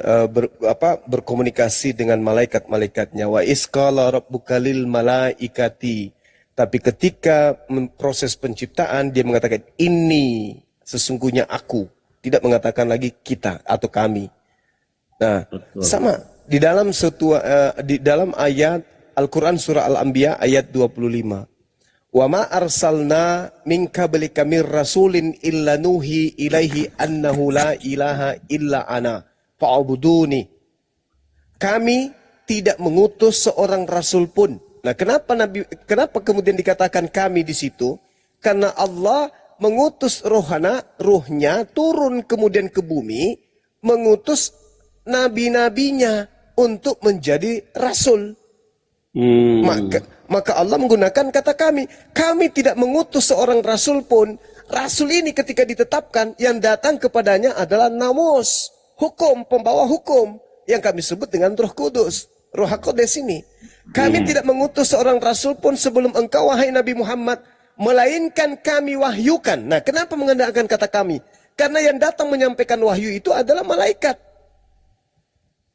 berkomunikasi dengan malaikat-malaikatnya. Wa isqala rabbuka lil malaikati. Tapi ketika proses penciptaan dia mengatakan ini sesungguhnya aku, tidak mengatakan lagi kita atau kami. Nah, betul. Sama di dalam ayat Al-Quran surah Al-Anbiya ayat 25. Wa ma arsalna min qablika mir rasulin illa nuhi ilaihi annahu la ilaha illa ana fa'buduni. Kami tidak mengutus seorang rasul pun. Nah, kenapa kemudian dikatakan kami di situ? Karena Allah mengutus ruhnya turun kemudian ke bumi, mengutus nabi-nabinya untuk menjadi rasul. Maka Allah menggunakan kata kami. Kami tidak mengutus seorang rasul pun. Rasul ini ketika ditetapkan, yang datang kepadanya adalah namus, hukum, pembawa hukum, yang kami sebut dengan Roh Kudus, Roh HaKodes ini. Kami tidak mengutus seorang rasul pun sebelum engkau, wahai Nabi Muhammad, melainkan kami wahyukan. Nah, kenapa menggunakan kata kami? Karena yang datang menyampaikan wahyu itu adalah malaikat.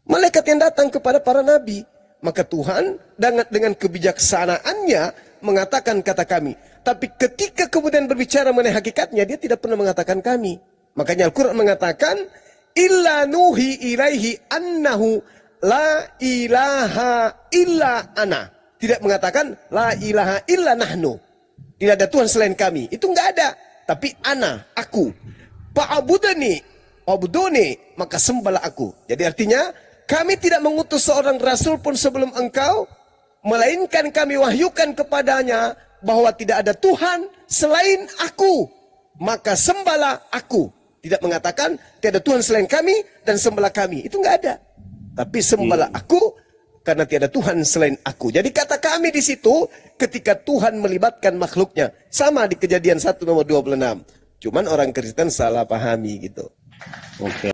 Malaikat yang datang kepada para nabi. Maka Tuhan dengan kebijaksanaannya mengatakan kata kami. Tapi ketika kemudian berbicara mengenai hakikatnya, dia tidak pernah mengatakan kami. Makanya Al-Quran mengatakan, illa nuhi ilaihi annahu la ilaha illa ana. Tidak mengatakan la ilaha illa nahnu. Tidak ada Tuhan selain kami. Itu enggak ada. Tapi ana, aku. Fa'abudani, wa'buduni, maka sembahlah aku. Jadi artinya, kami tidak mengutus seorang rasul pun sebelum engkau, melainkan kami wahyukan kepadanya bahwa tidak ada Tuhan selain aku. Maka sembahlah aku. Tidak mengatakan tidak ada Tuhan selain kami dan sembahlah kami. Itu enggak ada. Tapi sembahlah aku karena tiada Tuhan selain aku. Jadi kata kami di situ ketika Tuhan melibatkan makhluknya. Sama di Kejadian 1 nomor 26. Cuman orang Kristen salah pahami gitu. Oke.